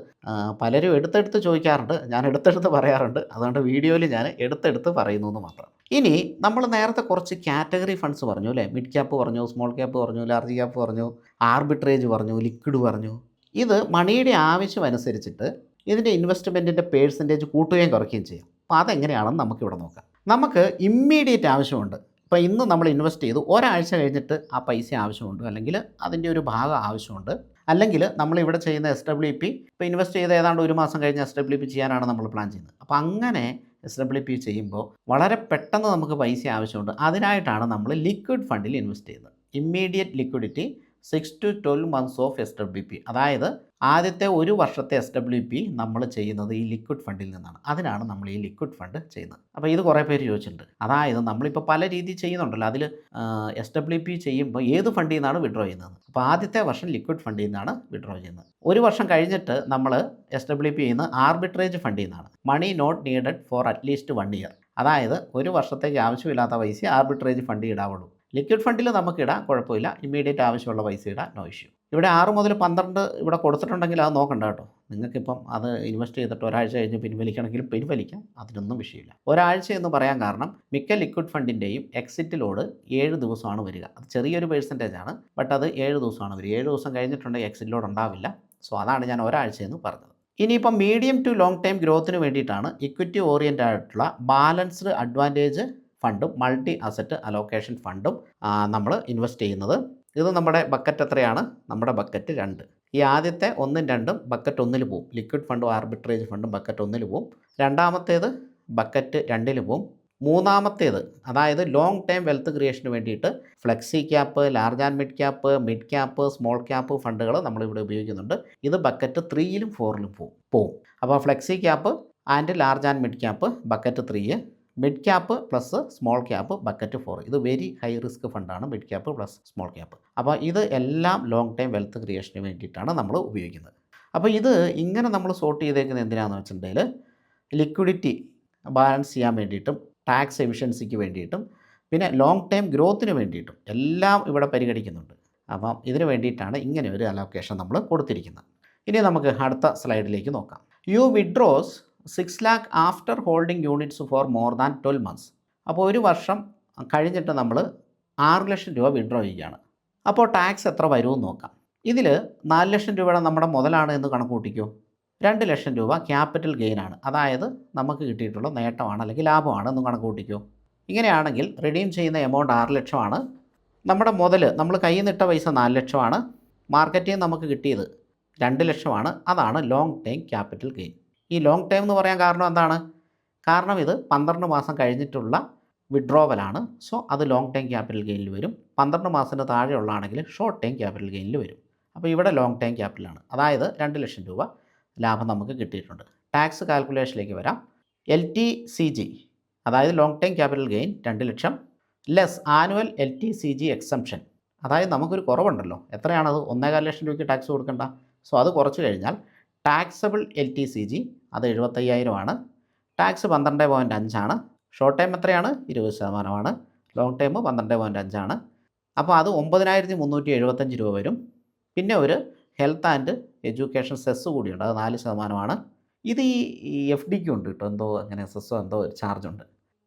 പലരും എടുത്തെടുത്ത് ചോദിക്കാറുണ്ട്. ഞാൻ എടുത്തെടുത്ത് പറയാറുണ്ട്. അതുകൊണ്ട് വീഡിയോയിൽ ഞാൻ എടുത്തെടുത്ത് പറയുന്നു എന്ന് മാത്രം. ഇനി നമ്മൾ നേരത്തെ കുറച്ച് കാറ്റഗറി ഫണ്ട്സ് പറഞ്ഞു അല്ലേ. മിഡ് ക്യാപ്പ് പറഞ്ഞു, സ്മോൾ ക്യാപ്പ് പറഞ്ഞു, ലാർജ് ക്യാപ്പ് പറഞ്ഞു, ആർബിട്രേജ് പറഞ്ഞു, ലിക്വിഡ് പറഞ്ഞു. ഇത് മണിയുടെ ആവശ്യം അനുസരിച്ചിട്ട് ഇതിൻ്റെ ഇൻവെസ്റ്റ്മെൻറ്റിൻ്റെ പേഴ്സൻറ്റേജ് കൂട്ടുകയും കുറയ്ക്കുകയും ചെയ്യും. അപ്പോൾ അതെങ്ങനെയാണെന്ന് നമുക്കിവിടെ നോക്കാം. നമുക്ക് ഇമ്മീഡിയറ്റ് ആവശ്യമുണ്ട്. ഇപ്പോൾ ഇന്ന് നമ്മൾ ഇൻവെസ്റ്റ് ചെയ്തു, ഒരാഴ്ച കഴിഞ്ഞിട്ട് ആ പൈസ ആവശ്യമുണ്ട്, അല്ലെങ്കിൽ അതിൻ്റെ ഒരു ഭാഗം ആവശ്യമുണ്ട്, അല്ലെങ്കിൽ നമ്മളിവിടെ ചെയ്യുന്ന SWP ഇപ്പോൾ ഇൻവെസ്റ്റ് ചെയ്ത് ഏതാണ്ട് 1 മാസം കഴിഞ്ഞ് SWP ചെയ്യാനാണ് നമ്മൾ പ്ലാൻ ചെയ്യുന്നത്. അപ്പോൾ അങ്ങനെ SWP ചെയ്യുമ്പോൾ വളരെ പെട്ടെന്ന് നമുക്ക് പൈസ ആവശ്യമുണ്ട്. അതിനായിട്ടാണ് നമ്മൾ ലിക്വിഡ് ഫണ്ടിൽ ഇൻവെസ്റ്റ് ചെയ്യുന്നത്. Immediate liquidity 6 to 12 months of SWP. അതായത് ആദ്യത്തെ 1 വർഷത്തെ SWP നമ്മൾ ചെയ്യുന്നത് ഈ ലിക്വിഡ് ഫണ്ടിൽ നിന്നാണ്. അതിനാണ് നമ്മൾ ഈ ലിക്വിഡ് ഫണ്ട് ചെയ്യുന്നത്. അപ്പോൾ ഇത് കുറേ പേര് ചോദിച്ചിട്ടുണ്ട്. അതായത് നമ്മളിപ്പോൾ പല രീതിയിൽ ചെയ്യുന്നുണ്ടല്ലോ, അതിൽ SWP ചെയ്യുമ്പോൾ ഏത് ഫണ്ടിൽ നിന്നാണ് വിഡ്രോ ചെയ്യുന്നത്. അപ്പോൾ ആദ്യത്തെ വർഷം ലിക്വിഡ് ഫണ്ടിൽ നിന്നാണ് വിഡ്രോ ചെയ്യുന്നത്. 1 വർഷം കഴിഞ്ഞിട്ട് നമ്മൾ SWP ചെയ്യുന്നത് ആർബിട്രേജ് ഫണ്ടിൽ നിന്നാണ്. Money not needed for at least 1 year. അതായത് 1 വർഷത്തേക്ക് ആവശ്യമില്ലാത്ത പൈസ ആർബിട്രേജ് ഫണ്ടിൽ ഇടാവുള്ളൂ. ലിക്വിഡ് ഫണ്ടിൽ നമുക്ക് ഇടാം, കുഴപ്പമില്ല. ഇമ്മീഡിയറ്റ് ആവശ്യമുള്ള പൈസ ഇടാം, നോ ഇഷ്യൂ. ഇവിടെ 6 മുതൽ 12 ഇവിടെ കൊടുത്തിട്ടുണ്ടെങ്കിൽ അത് നോക്കണ്ട കേട്ടോ. നിങ്ങൾക്കിപ്പം അത് ഇൻവെസ്റ്റ് ചെയ്തിട്ട് ഒരാഴ്ച കഴിഞ്ഞ് പിൻവലിക്കണമെങ്കിൽ പിൻവലിക്കാം, അതിനൊന്നും വിഷയമില്ല. ഒരാഴ്ച എന്ന് പറയാൻ കാരണം മിക്ക ലിക്വിഡ് ഫണ്ടിൻ്റെയും എക്സിറ്റ് ലോഡ് 7 ദിവസമാണ് വരിക. അത് ചെറിയൊരു പെർസെൻറ്റേജാണ്, ബട്ട് അത് 7 ദിവസമാണ് വരിക. 7 ദിവസം കഴിഞ്ഞിട്ടുണ്ടെങ്കിൽ എക്സിറ്റ് ലോഡ് ഉണ്ടാവില്ല. സോ അതാണ് ഞാൻ ഒരാഴ്ച എന്ന് പറഞ്ഞത്. ഇനിയിപ്പം മീഡിയം ടു ലോങ് ടൈം ഗ്രോത്തിന് വേണ്ടിയിട്ടാണ് ഇക്വിറ്റി ഓറിയൻറ്റഡ് ആയിട്ടുള്ള ബാലൻസ്ഡ് അഡ്വാൻറ്റേജ് ഫണ്ടും മൾട്ടി അസറ്റ് അലോക്കേഷൻ ഫണ്ടും നമ്മൾ ഇൻവെസ്റ്റ് ചെയ്യുന്നത്. ഇത് നമ്മുടെ ബക്കറ്റ് എത്രയാണ്? നമ്മുടെ ബക്കറ്റ് 2. ഈ ആദ്യത്തെ 1ഉം 2ഉം ബക്കറ്റ് 1-ൽ പോവും. ലിക്വിഡ് ഫണ്ടും ആർബിട്രേജ് ഫണ്ടും ബക്കറ്റ് 1-ൽ പോവും. രണ്ടാമത്തേത് ബക്കറ്റ് 2-ൽ പോവും. മൂന്നാമത്തേത്, അതായത് ലോങ് ടൈം വെൽത്ത് ക്രിയേഷന് വേണ്ടിയിട്ട് flexi cap, large and mid cap, small cap ഫണ്ടുകൾ നമ്മളിവിടെ ഉപയോഗിക്കുന്നുണ്ട്. ഇത് ബക്കറ്റ് 3-ലും 4-ലും പോവും. അപ്പോൾ flexi cap and large and mid cap bucket 3, mid cap plus small cap bucket 4. ഇത് വെരി ഹൈ റിസ്ക് ഫണ്ടാണ് mid cap plus small cap. അപ്പോൾ ഇത് എല്ലാം ലോങ് ടൈം വെൽത്ത് ക്രിയേഷന് വേണ്ടിയിട്ടാണ് നമ്മൾ ഉപയോഗിക്കുന്നത്. അപ്പോൾ ഇത് ഇങ്ങനെ നമ്മൾ സോർട്ട് ചെയ്തേക്കുന്നത് എന്തിനാണെന്ന് വെച്ചിട്ടുണ്ടെങ്കിൽ ലിക്വിഡിറ്റി ബാലൻസ് ചെയ്യാൻ വേണ്ടിയിട്ടും ടാക്സ് എഫിഷ്യൻസിക്ക് വേണ്ടിയിട്ടും പിന്നെ ലോങ് ടൈം ഗ്രോത്തിന് വേണ്ടിയിട്ടും എല്ലാം ഇവിടെ പരിഗണിക്കുന്നുണ്ട്. അപ്പം ഇതിന് വേണ്ടിയിട്ടാണ് ഇങ്ങനെ ഒരു അലോക്കേഷൻ നമ്മൾ കൊടുത്തിരിക്കുന്നത്. ഇനി നമുക്ക് അടുത്ത സ്ലൈഡിലേക്ക് നോക്കാം. You withdraws 6 lakh after holding units for more than 12 months. അപ്പോൾ 1 വർഷം കഴിഞ്ഞിട്ട് നമ്മൾ 6 ലക്ഷം രൂപ വിഡ്രോ ചെയ്യുകയാണ്. അപ്പോൾ ടാക്സ് എത്ര വരുമെന്ന് നോക്കാം. ഇതിൽ 4 ലക്ഷം രൂപയുടെ നമ്മുടെ മുതലാണ് എന്ന് കണക്ക് കൂട്ടിക്കോ. 2 ലക്ഷം രൂപ ക്യാപിറ്റൽ ഗെയിനാണ്, അതായത് നമുക്ക് കിട്ടിയിട്ടുള്ള നേട്ടമാണ് അല്ലെങ്കിൽ ലാഭമാണ് എന്ന് കണക്ക് കൂട്ടിക്കോ. ഇങ്ങനെയാണെങ്കിൽ റിഡീം ചെയ്യുന്ന എമൗണ്ട് 6 ലക്ഷമാണ്. നമ്മുടെ മുതൽ നമ്മൾ കയ്യിൽ നിന്നിട്ട പൈസ 4 ലക്ഷമാണ്. മാർക്കറ്റിൽ നിന്ന് നമുക്ക് കിട്ടിയത് 2 ലക്ഷമാണ്. അതാണ് ലോങ് ടൈം ക്യാപിറ്റൽ ഗെയിൻ. ഈ ലോങ് ടൈം എന്ന് പറയാൻ കാരണം എന്താണ്? കാരണം ഇത് 12 മാസം കഴിഞ്ഞിട്ടുള്ള വിഡ്രോവലാണ്. സോ അത് ലോങ് ടൈം ക്യാപിറ്റൽ ഗെയിനിൽ വരും. 12 മാസത്തിന് താഴെയുള്ളതാണെങ്കിൽ ഷോർട്ട് ടൈം ക്യാപിറ്റൽ ഗെയിനിൽ വരും. അപ്പോൾ ഇവിടെ ലോങ് ടൈം ക്യാപിറ്റലാണ്, അതായത് 2 ലക്ഷം രൂപ ലാഭം നമുക്ക് കിട്ടിയിട്ടുണ്ട്. ടാക്സ് കാൽക്കുലേഷനിലേക്ക് വരാം. LTCG, അതായത് ലോങ് ടൈം ക്യാപിറ്റൽ ഗെയിൻ 2 ലക്ഷം ലെസ് ആനുവൽ LTCG എക്സംഷൻ, അതായത് നമുക്കൊരു കുറവുണ്ടല്ലോ. എത്രയാണത്? 1,4 ലക്ഷം രൂപയ്ക്ക് ടാക്സ് കൊടുക്കണ്ട. സോ അത് കുറച്ച് കഴിഞ്ഞാൽ ടാക്സബിൾ LTCG അത് 75,000 ആണ്. ടാക്സ് 12.5 ആണ്. ഷോർട്ട് ടൈം എത്രയാണ്? 20% ലോങ് ടൈം 12.5 ആണ്. അപ്പോൾ അത് 9,375 രൂപ വരും. പിന്നെ ഒരു ഹെൽത്ത് ആൻഡ് എഡ്യൂക്കേഷൻ സെസ് കൂടിയുണ്ട്, അത് 4% ഇത് ഈ FDക്ക് ഉണ്ട് കേട്ടോ, എന്തോ അങ്ങനെ സെസ്സോ എന്തോ ചാർജുണ്ട്.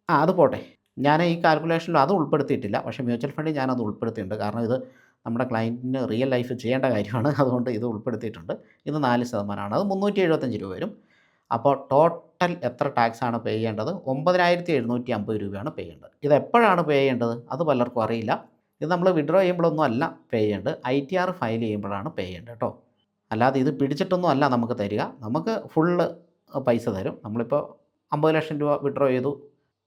അത് പോട്ടെ, ഞാൻ ഈ കാൽക്കുലേഷനിൽ അത് ഉൾപ്പെടുത്തിയിട്ടില്ല. പക്ഷേ മ്യൂച്വൽ ഫണ്ടിൽ ഞാനത് ഉൾപ്പെടുത്തിയിട്ടുണ്ട്. കാരണം ഇത് നമ്മുടെ ക്ലയൻറ്റിന് റിയൽ ലൈഫ് ചെയ്യേണ്ട കാര്യമാണ്, അതുകൊണ്ട് ഇത് ഉൾപ്പെടുത്തിയിട്ടുണ്ട്. ഇത് 4%, അത് 375 രൂപ വരും. അപ്പോൾ ടോട്ടൽ എത്ര ടാക്സാണ് പേ ചെയ്യേണ്ടത്? 9,750 രൂപയാണ് പേ ചെയ്യേണ്ടത്. ഇത് എപ്പോഴാണ് പേ ചെയ്യേണ്ടത്? അത് പലർക്കും അറിയില്ല. ഇത് നമ്മൾ വിഡ്രോ ചെയ്യുമ്പോഴൊന്നും അല്ല പേ ചെയ്യേണ്ടത്, ITR ഫയൽ ചെയ്യുമ്പോഴാണ് പേ ചെയ്യേണ്ടത് കേട്ടോ. അല്ലാതെ ഇത് പിടിച്ചിട്ടൊന്നും അല്ല നമുക്ക് തരിക. നമുക്ക് ഫുള്ള് പൈസ തരും. നമ്മളിപ്പോൾ 50 ലക്ഷം രൂപ വിഡ്രോ ചെയ്തു,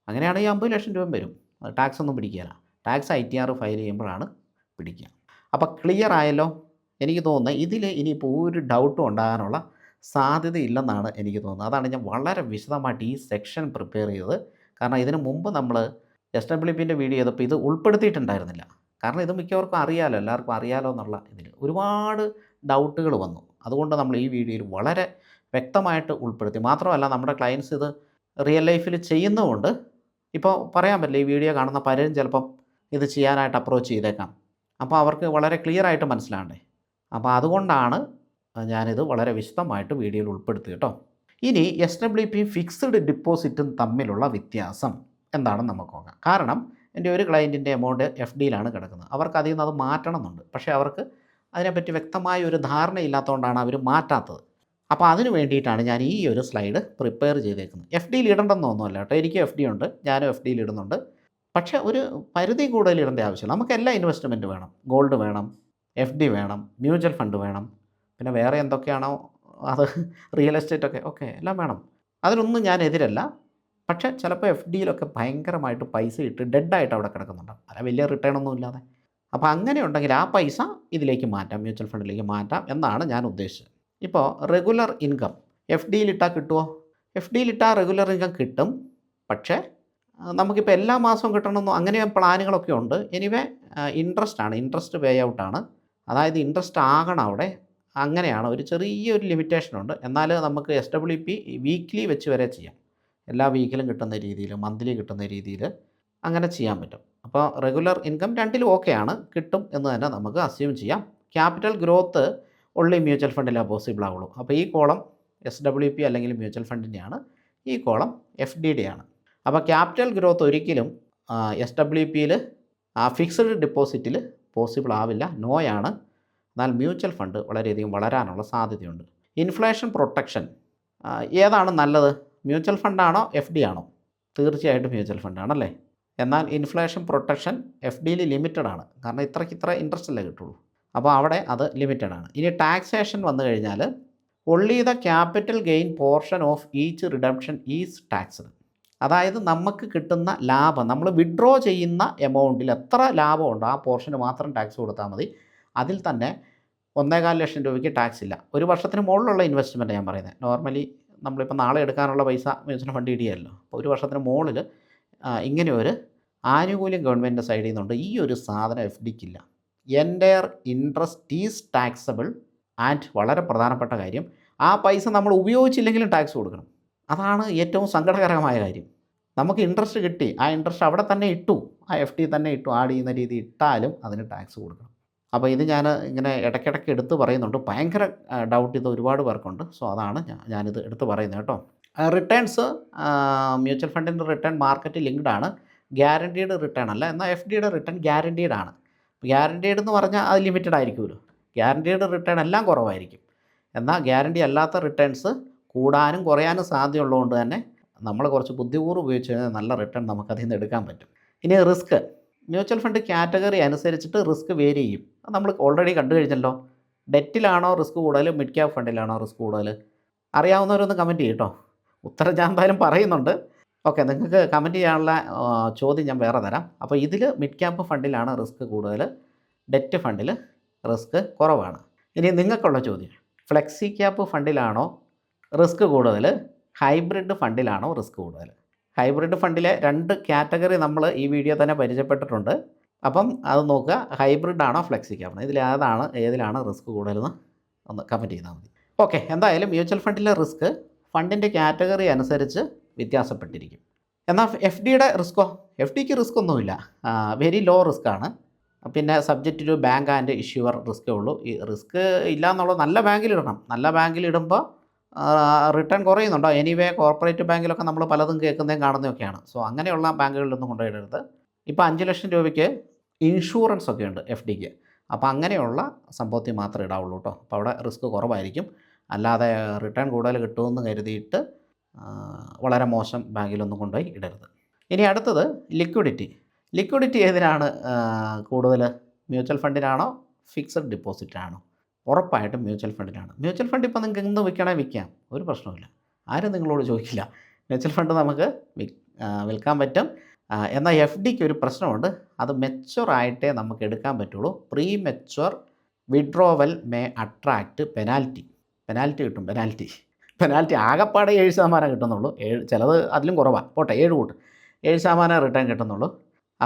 അങ്ങനെയാണെങ്കിൽ 50 ലക്ഷം രൂപ വരും. ടാക്സ് ഒന്നും പിടിക്കില്ല. ടാക്സ് ITR ഫയൽ ചെയ്യുമ്പോഴാണ് പിടിക്കുക. അപ്പോൾ ക്ലിയർ ആയല്ലോ? എനിക്ക് തോന്നുന്നത് ഇതിൽ ഇനിയിപ്പോൾ ഒരു ഡൗട്ടും ഉണ്ടാകാനുള്ള സാധ്യതയില്ലെന്നാണ് എനിക്ക് തോന്നുന്നത്. അതാണ് ഞാൻ വളരെ വിശദമായിട്ട് ഈ സെക്ഷൻ പ്രിപ്പയർ ചെയ്തത്. കാരണം ഇതിന് മുമ്പ് നമ്മൾ SWPൻ്റെ വീഡിയോ ചെയ്തപ്പോൾ ഇത് ഉൾപ്പെടുത്തിയിട്ടുണ്ടായിരുന്നില്ല. കാരണം ഇത് മിക്കവർക്കും അറിയാലോ, എല്ലാവർക്കും അറിയാലോ എന്നുള്ള ഇതിൽ ഒരുപാട് ഡൗട്ടുകൾ വന്നു. അതുകൊണ്ട് നമ്മൾ ഈ വീഡിയോയിൽ വളരെ വ്യക്തമായിട്ട് ഉൾപ്പെടുത്തി. മാത്രമല്ല നമ്മുടെ ക്ലയൻസ് ഇത് റിയൽ ലൈഫിൽ ചെയ്യുന്നതുകൊണ്ട് ഇപ്പോൾ പറയാൻ പറ്റില്ല, ഈ വീഡിയോ കാണുന്ന പലരും ചിലപ്പം ഇത് ചെയ്യാനായിട്ട് അപ്രോച്ച് ചെയ്തേക്കാം. അപ്പോൾ അവർക്ക് വളരെ ക്ലിയർ ആയിട്ട് മനസ്സിലാകണ്ടേ. അപ്പോൾ അതുകൊണ്ടാണ് ഞാനിത് വളരെ വിശദമായിട്ട് വീഡിയോയിൽ ഉൾപ്പെടുത്തി കേട്ടോ. ഇനി SWP ഫിക്സ്ഡ് ഡിപ്പോസിറ്റും തമ്മിലുള്ള വ്യത്യാസം എന്താണെന്ന് നമുക്ക് നോക്കാം. കാരണം എൻ്റെ ഒരു ക്ലയൻറ്റിൻ്റെ എമൗണ്ട് FDയിലാണ് കിടക്കുന്നത്. അവർക്ക് അതിൽ നിന്ന് അത് മാറ്റണം എന്നുണ്ട്. പക്ഷേ അവർക്ക് അതിനെപ്പറ്റി വ്യക്തമായ ഒരു ധാരണയില്ലാത്തതുകൊണ്ടാണ് അവർ മാറ്റാത്തത്. അപ്പോൾ അതിന് വേണ്ടിയിട്ടാണ് ഞാൻ ഈ ഒരു സ്ലൈഡ് പ്രിപ്പയർ ചെയ്തേക്കുന്നത്. FDയിൽ ഇടണ്ടെന്നൊന്നുമല്ല കേട്ടോ. എനിക്ക് FD ഉണ്ട്, ഞാനും FDയിൽ ഇടുന്നുണ്ട്. പക്ഷേ ഒരു പരിധി കൂടുതൽ ഇടേണ്ട ആവശ്യമില്ല. നമുക്ക് എല്ലാ ഇൻവെസ്റ്റ്മെൻറ്റ് വേണം. ഗോൾഡ് വേണം, FD വേണം, മ്യൂച്വൽ ഫണ്ട് വേണം, പിന്നെ വേറെ എന്തൊക്കെയാണോ അത് റിയൽ എസ്റ്റേറ്റൊക്കെ ഓക്കെ എല്ലാം വേണം. അതിനൊന്നും ഞാൻ എതിരല്ല. പക്ഷേ ചിലപ്പോൾ FDയിലൊക്കെ ഭയങ്കരമായിട്ട് പൈസ ഇട്ട് ഡെഡായിട്ട് അവിടെ കിടക്കുന്നുണ്ടാവും, അല്ല വലിയ റിട്ടേൺ ഒന്നും ഇല്ലാതെ. അപ്പോൾ അങ്ങനെ ഉണ്ടെങ്കിൽ ആ പൈസ ഇതിലേക്ക് മാറ്റാം, മ്യൂച്വൽ ഫണ്ടിലേക്ക് മാറ്റാം എന്നാണ് ഞാൻ ഉദ്ദേശിച്ചത്. ഇപ്പോൾ റെഗുലർ ഇൻകം FDയിലിട്ടാൽ കിട്ടുമോ? FDയിലിട്ടാൽ റെഗുലർ ഇൻകം കിട്ടും. പക്ഷേ നമുക്കിപ്പോൾ എല്ലാ മാസവും കിട്ടണമെന്നോ അങ്ങനെ പ്ലാനുകളൊക്കെ ഉണ്ട്. എനിവേ ഇൻട്രസ്റ്റ് പേ ഔട്ടാണ്. അതായത് ഇൻട്രസ്റ്റ് ആകണം അവിടെ. അങ്ങനെയാണ്, ഒരു ചെറിയൊരു ലിമിറ്റേഷനുണ്ട്. എന്നാൽ നമുക്ക് SWP വീക്ക്ലി വെച്ച് വരെ ചെയ്യാം. എല്ലാ വീക്കിലും കിട്ടുന്ന രീതിയിൽ, മന്ത്ലി കിട്ടുന്ന രീതിയിൽ അങ്ങനെ ചെയ്യാൻ പറ്റും. അപ്പോൾ റെഗുലർ ഇൻകം രണ്ടിലും ഓക്കെയാണ്, കിട്ടും എന്ന് തന്നെ നമുക്ക് അസ്യൂം ചെയ്യാം. ക്യാപിറ്റൽ ഗ്രോത്ത് ഉള്ളി മ്യൂച്വൽ ഫണ്ടിലേ പോസിബിൾ ആവുള്ളൂ. അപ്പോൾ ഈ കോളം SWP അല്ലെങ്കിൽ മ്യൂച്വൽ ഫണ്ടിൻ്റെയാണ്, ഈ കോളം FDയുടെയാണ്. അപ്പോൾ ക്യാപിറ്റൽ ഗ്രോത്ത് ഒരിക്കലും SWPയിൽ ഫിക്സ്ഡ് ഡിപ്പോസിറ്റിൽ പോസിബിൾ ആവില്ല, നോയാണ്. എന്നാൽ മ്യൂച്വൽ ഫണ്ട് വളരെയധികം വളരാനുള്ള സാധ്യതയുണ്ട്. ഇൻഫ്ലേഷൻ പ്രൊട്ടക്ഷൻ ഏതാണ് നല്ലത്? മ്യൂച്വൽ ഫണ്ടാണോ FD ആണോ? തീർച്ചയായിട്ടും മ്യൂച്വൽ ഫണ്ടാണല്ലേ. എന്നാൽ ഇൻഫ്ലേഷൻ പ്രൊട്ടക്ഷൻ FDയിൽ ലിമിറ്റഡ് ആണ്. കാരണം ഇത്ര ഇൻട്രസ്റ്റ് അല്ലേ കിട്ടുള്ളൂ. അപ്പോൾ അവിടെ അത് ലിമിറ്റഡ് ആണ്. ഇനി ടാക്സേഷൻ വന്നു കഴിഞ്ഞാൽ only the capital gain portion of each redemption is taxed. അതായത് നമുക്ക് കിട്ടുന്ന ലാഭം, നമ്മൾ വിഡ്രോ ചെയ്യുന്ന എമൗണ്ടിൽ എത്ര ലാഭമുണ്ടോ ആ പോർഷന് മാത്രം ടാക്സ് കൊടുത്താൽ മതി. അതിൽ തന്നെ 1.25 ലക്ഷം രൂപയ്ക്ക് ടാക്സ് ഇല്ല. ഒരു വർഷത്തിന് മുകളിലുള്ള ഇൻവെസ്റ്റ്മെൻറ്റ് ഞാൻ പറയുന്നത്. നോർമലി നമ്മളിപ്പോൾ നാളെ എടുക്കാനുള്ള പൈസ മ്യൂച്വൽ ഫണ്ട് ഇടിയല്ലോ. അപ്പോൾ ഒരു വർഷത്തിന് മുകളിൽ ഇങ്ങനെ ഒരു ആനുകൂല്യം ഗവൺമെൻറ്റിൻ്റെ സൈഡിൽ നിന്നുണ്ട്. ഈ ഒരു സാധനം FDക്കില്ല. Entire interest is taxable and വളരെ പ്രധാനപ്പെട്ട കാര്യം, ആ പൈസ നമ്മൾ ഉപയോഗിച്ചില്ലെങ്കിലും ടാക്സ് കൊടുക്കണം. അതാണ് ഏറ്റവും സങ്കടകരമായ കാര്യം. നമുക്ക് ഇൻട്രസ്റ്റ് കിട്ടി, ആ ഇൻട്രസ്റ്റ് അവിടെ തന്നെ ഇട്ടു, ആ FD തന്നെ ഇട്ടു, ആഡ് ചെയ്യുന്ന രീതി ഇട്ടാലും അതിന് ടാക്സ് കൊടുക്കണം. അപ്പോൾ ഇത് ഞാൻ ഇങ്ങനെ ഇടയ്ക്കിടയ്ക്ക് എടുത്ത് പറയുന്നുണ്ട്. ഭയങ്കര ഡൗട്ട് ഇത് ഒരുപാട് പേർക്കുണ്ട്. സോ അതാണ് ഞാനിത് എടുത്ത് പറയുന്നത് കേട്ടോ. റിട്ടേൺസ് മ്യൂച്വൽ ഫണ്ടിൻ്റെ റിട്ടേൺ മാർക്കറ്റ് ലിങ്ക്ഡ് ആണ്, ഗ്യാരണ്ടീഡ് റിട്ടേൺ അല്ല. എന്നാൽ FDയുടെ റിട്ടേൺ ഗ്യാരണ്ടീഡ് ആണ്. ഗ്യാരണ്ടീഡ് എന്ന് പറഞ്ഞാൽ അത് ലിമിറ്റഡ് ആയിരിക്കുമല്ലോ. ഗ്യാരണ്ടീഡ് റിട്ടേൺ എല്ലാം കുറവായിരിക്കും. എന്നാൽ ഗ്യാരണ്ടി അല്ലാത്ത റിട്ടേൺസ് കൂടാനും കുറയാനും സാധ്യതയുള്ളതുകൊണ്ട് തന്നെ നമ്മൾ കുറച്ച് ബുദ്ധിപൂർവ്വം ഉപയോഗിച്ച് കഴിഞ്ഞാൽ നല്ല റിട്ടേൺ നമുക്കതിൽ നിന്ന് എടുക്കാൻ പറ്റും. ഇനി റിസ്ക്, മ്യൂച്വൽ ഫണ്ട് കാറ്റഗറി അനുസരിച്ചിട്ട് റിസ്ക് വേരി ചെയ്യും. അത് നമ്മൾ ഓൾറെഡി കണ്ടു കഴിഞ്ഞല്ലോ. ഡെറ്റിലാണോ റിസ്ക് കൂടുതൽ, മിഡ് ക്യാപ് ഫണ്ടിലാണോ റിസ്ക് കൂടുതൽ? അറിയാവുന്നവരൊന്ന് കമൻറ്റ് ചെയ്യും കേട്ടോ. ഉത്തരം ഞാൻ എന്തായാലും പറയുന്നുണ്ട്. ഓക്കെ, നിങ്ങൾക്ക് കമൻറ്റ് ചെയ്യാനുള്ള ചോദ്യം ഞാൻ വേറെ തരാം. അപ്പോൾ ഇതിൽ മിഡ് ക്യാപ് ഫണ്ടിലാണ് റിസ്ക് കൂടുതൽ, ഡെറ്റ് ഫണ്ടിൽ റിസ്ക് കുറവാണ്. ഇനി നിങ്ങൾക്കുള്ള ചോദ്യം, ഫ്ലെക്സി ക്യാപ് ഫണ്ടിലാണോ റിസ്ക് കൂടുതൽ, ഹൈബ്രിഡ് ഫണ്ടിലാണോ റിസ്ക് കൂടുതൽ? ഹൈബ്രിഡ് ഫണ്ടിലെ 2 കാറ്റഗറി നമ്മൾ ഈ വീഡിയോ തന്നെ പരിചയപ്പെട്ടിട്ടുണ്ട്. അപ്പം അത് നോക്കുക, ഹൈബ്രിഡ് ആണോ ഫ്ലെക്സി ക്യാപ്, ഏതിലാണ് റിസ്ക് കൂടുതലെന്ന് ഒന്ന് കമൻറ്റ് ചെയ്താൽ മതി. ഓക്കെ, എന്തായാലും മ്യൂച്വൽ ഫണ്ടിലെ റിസ്ക് ഫണ്ടിൻ്റെ കാറ്റഗറി അനുസരിച്ച് വ്യത്യാസപ്പെട്ടിരിക്കും. എന്നാൽ FDയുടെ റിസ്ക്കോ? FDക്ക് റിസ്ക് ഒന്നുമില്ല, വെരി ലോ റിസ്ക് ആണ്. പിന്നെ subject to bank and issuer റിസ്ക്കേ ഉള്ളൂ. ഈ റിസ്ക് ഇല്ല എന്നുള്ളത് നല്ല ബാങ്കിലിടണം. നല്ല ബാങ്കിലിടുമ്പോൾ റിട്ടേൺ കുറയുന്നുണ്ടോ? എനിവേ കോർപ്പറേറ്റ് ബാങ്കിലൊക്കെ നമ്മൾ പലതും കേൾക്കുന്നതും കാണുന്നതൊക്കെയാണ്. സോ അങ്ങനെയുള്ള ബാങ്കുകളിലൊന്നും കൊണ്ടുപോയിടരുത്. ഇപ്പോൾ 5 ലക്ഷം രൂപയ്ക്ക് ഇൻഷുറൻസ് ഒക്കെ ഉണ്ട് FDക്ക്. അപ്പോൾ അങ്ങനെയുള്ള സംഭവത്തിൽ മാത്രമേ ഇടാവുള്ളൂ കേട്ടോ. അപ്പോൾ അവിടെ റിസ്ക് കുറവായിരിക്കും. അല്ലാതെ റിട്ടേൺ കൂടുതൽ കിട്ടുമെന്ന് കരുതിയിട്ട് വളരെ മോശം ബാങ്കിലൊന്നും കൊണ്ടുപോയി ഇടരുത്. ഇനി അടുത്തത് ലിക്വിഡിറ്റി ഏതിനാണ് കൂടുതൽ? മ്യൂച്വൽ ഫണ്ടിനാണോ ഫിക്സഡ് ഡിപ്പോസിറ്റിനാണോ? ഉറപ്പായിട്ടും മ്യൂച്വൽ ഫണ്ടിനാണ്. മ്യൂച്വൽ ഫണ്ട് ഇപ്പോൾ നിങ്ങൾക്ക് എന്ത് വിൽക്കണമെങ്കിൽ വിൽക്കാം, ഒരു പ്രശ്നവുമില്ല. ആരും നിങ്ങളോട് ചോദിക്കില്ല. മ്യൂച്വൽ ഫണ്ട് നമുക്ക് വിൽക്കാൻ പറ്റും. എന്നാൽ FDക്ക് ഒരു പ്രശ്നമുണ്ട്, അത് മെച്യൂറായിട്ടേ നമുക്ക് എടുക്കാൻ പറ്റുള്ളൂ. Pre mature withdrawal may attract penalty കിട്ടും. പെനാൽറ്റി ആകെപ്പാടെ 7% കിട്ടുന്നുള്ളൂ. ചിലത് അതിലും കുറവാണ്, പോട്ടെ 7 കൂട്ട്. 7% റിട്ടേൺ കിട്ടുന്നുള്ളൂ.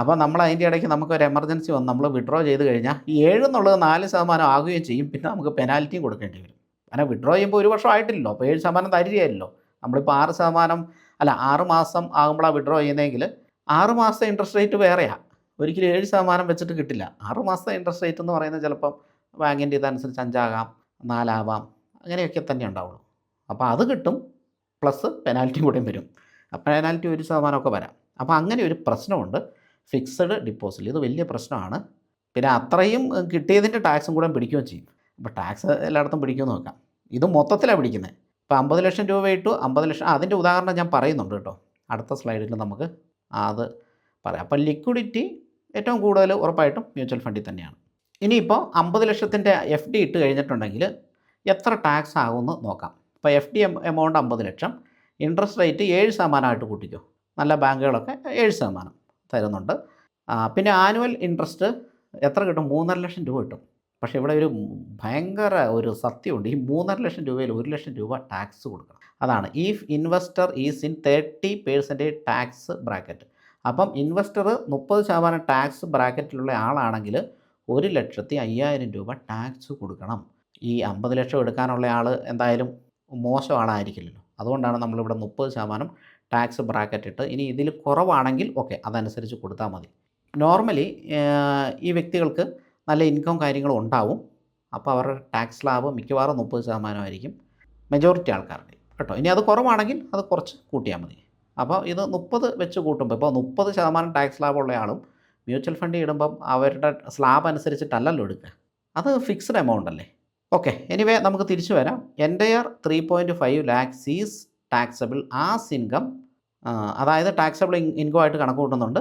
അപ്പോൾ നമ്മൾ അതിൻ്റെ ഇടയ്ക്ക് നമുക്കൊരു എമർജൻസി വന്ന് നമ്മൾ വിഡ്രോ ചെയ്ത് കഴിഞ്ഞാൽ ഈ 7 എന്നുള്ളത് 4% ആകുകയും ചെയ്യും. പിന്നെ നമുക്ക് പെനാൽറ്റിയും കൊടുക്കേണ്ടി വരും. കാരണം വിഡ്രോ ചെയ്യുമ്പോൾ 1 വർഷം ആയിട്ടില്ലല്ലോ, അപ്പോൾ 7% തരികയല്ലോ. നമ്മളിപ്പോൾ 6% അല്ല 6 മാസം ആകുമ്പോഴാണ് വിഡ്രോ ചെയ്യുന്നതെങ്കിൽ 6 മാസത്തെ ഇൻട്രസ്റ്റ് റേറ്റ് വേറെയാണ്. ഒരിക്കലും 7% വെച്ചിട്ട് കിട്ടില്ല. 6 മാസത്തെ ഇൻട്രസ്റ്റ് റേറ്റ് എന്ന് പറയുന്നത് ചിലപ്പം ബാങ്കിൻ്റെ ഇതനുസരിച്ച് 5 ആകാം, 4 ആവാം, അങ്ങനെയൊക്കെ തന്നെ ഉണ്ടാവുള്ളൂ. അപ്പോൾ അത് കിട്ടും, പ്ലസ് പെനാൽറ്റി കൂടെയും വരും. പെനാൽറ്റി 1% ഒക്കെ വരാം. അപ്പോൾ അങ്ങനെ ഒരു പ്രശ്നമുണ്ട് ഫിക്സഡ് ഡിപ്പോസിറ്റിൽ. ഇത് വലിയ പ്രശ്നമാണ്. പിന്നെ അത്രയും കിട്ടിയതിൻ്റെ ടാക്സും കൂടെ പിടിക്കുകയും ചെയ്യും. അപ്പോൾ ടാക്സ് എല്ലായിടത്തും പിടിക്കുമെന്ന് നോക്കാം. ഇത് മൊത്തത്തിലാണ് പിടിക്കുന്നത്. ഇപ്പോൾ 50 ലക്ഷം രൂപ ഇട്ടു, 50 ലക്ഷം അതിൻ്റെ ഉദാഹരണം ഞാൻ പറയുന്നുണ്ട് കേട്ടോ, അടുത്ത സ്ലൈഡിൽ നമുക്ക് അത് പറയാം. അപ്പോൾ ലിക്വിഡിറ്റി ഏറ്റവും കൂടുതൽ ഉറപ്പായിട്ടും മ്യൂച്വൽ ഫണ്ടിൽ തന്നെയാണ്. ഇനിയിപ്പോൾ 50 ലക്ഷത്തിൻ്റെ FD ഇട്ട് കഴിഞ്ഞിട്ടുണ്ടെങ്കിൽ എത്ര ടാക്സ് ആകുമെന്ന് നോക്കാം. ഇപ്പോൾ FD എമൗണ്ട് 50 ലക്ഷം, ഇൻട്രസ്റ്റ് റേറ്റ് 7% കൂട്ടിക്കോ. നല്ല ബാങ്കുകളൊക്കെ 7% തരുന്നുണ്ട്. പിന്നെ ആനുവൽ ഇൻട്രസ്റ്റ് എത്ര കിട്ടും? 3.5 ലക്ഷം രൂപ കിട്ടും. പക്ഷേ ഇവിടെ ഒരു ഭയങ്കര ഒരു സത്യമുണ്ട്. ഈ 3.5 ലക്ഷം രൂപയിൽ 1 ലക്ഷം രൂപ ടാക്സ് കൊടുക്കണം. അതാണ് if investor is in 30% tax bracket. അപ്പം ഇൻവെസ്റ്റർ 30% ടാക്സ് ബ്രാക്കറ്റിലുള്ള ആളാണെങ്കിൽ 1,05,000 രൂപ ടാക്സ് കൊടുക്കണം. ഈ 50 ലക്ഷം എടുക്കാനുള്ള ആൾ എന്തായാലും മോശം ആളായിരിക്കില്ലല്ലോ. അതുകൊണ്ടാണ് നമ്മളിവിടെ 30% ടാക്സ് ബ്രാക്കറ്റ് ഇട്ട്. ഇനി ഇതിൽ കുറവാണെങ്കിൽ ഓക്കെ, അതനുസരിച്ച് കൊടുത്താൽ മതി. നോർമലി ഈ വ്യക്തികൾക്ക് നല്ല ഇൻകം കാര്യങ്ങളും ഉണ്ടാവും. അപ്പോൾ അവരുടെ ടാക്സ് സ്ലാബ് മിക്കവാറും 30% ആയിരിക്കും മെജോറിറ്റി ആൾക്കാരുടെ കേട്ടോ. ഇനി അത് കുറവാണെങ്കിൽ അത് കുറച്ച് കൂട്ടിയാൽ മതി. അപ്പോൾ ഇത് 30 വെച്ച് കൂട്ടുമ്പോൾ ഇപ്പോൾ 30% ടാക്സ് സ്ലാബുള്ള ആളും മ്യൂച്വൽ ഫണ്ടിൽ ഇടുമ്പം അവരുടെ സ്ലാബ് അനുസരിച്ചിട്ടല്ലല്ലോ എടുക്കുക, അത് ഫിക്സ്ഡ് എമൗണ്ട് അല്ലേ. ഓക്കെ, എനിവേ നമുക്ക് തിരിച്ചു വരാം. Entire 3.5 lakhs is taxable as income. അതായത് ടാക്സബിൾ ഇൻകം ആയിട്ട് കണക്ക് കൂട്ടുന്നുണ്ട്.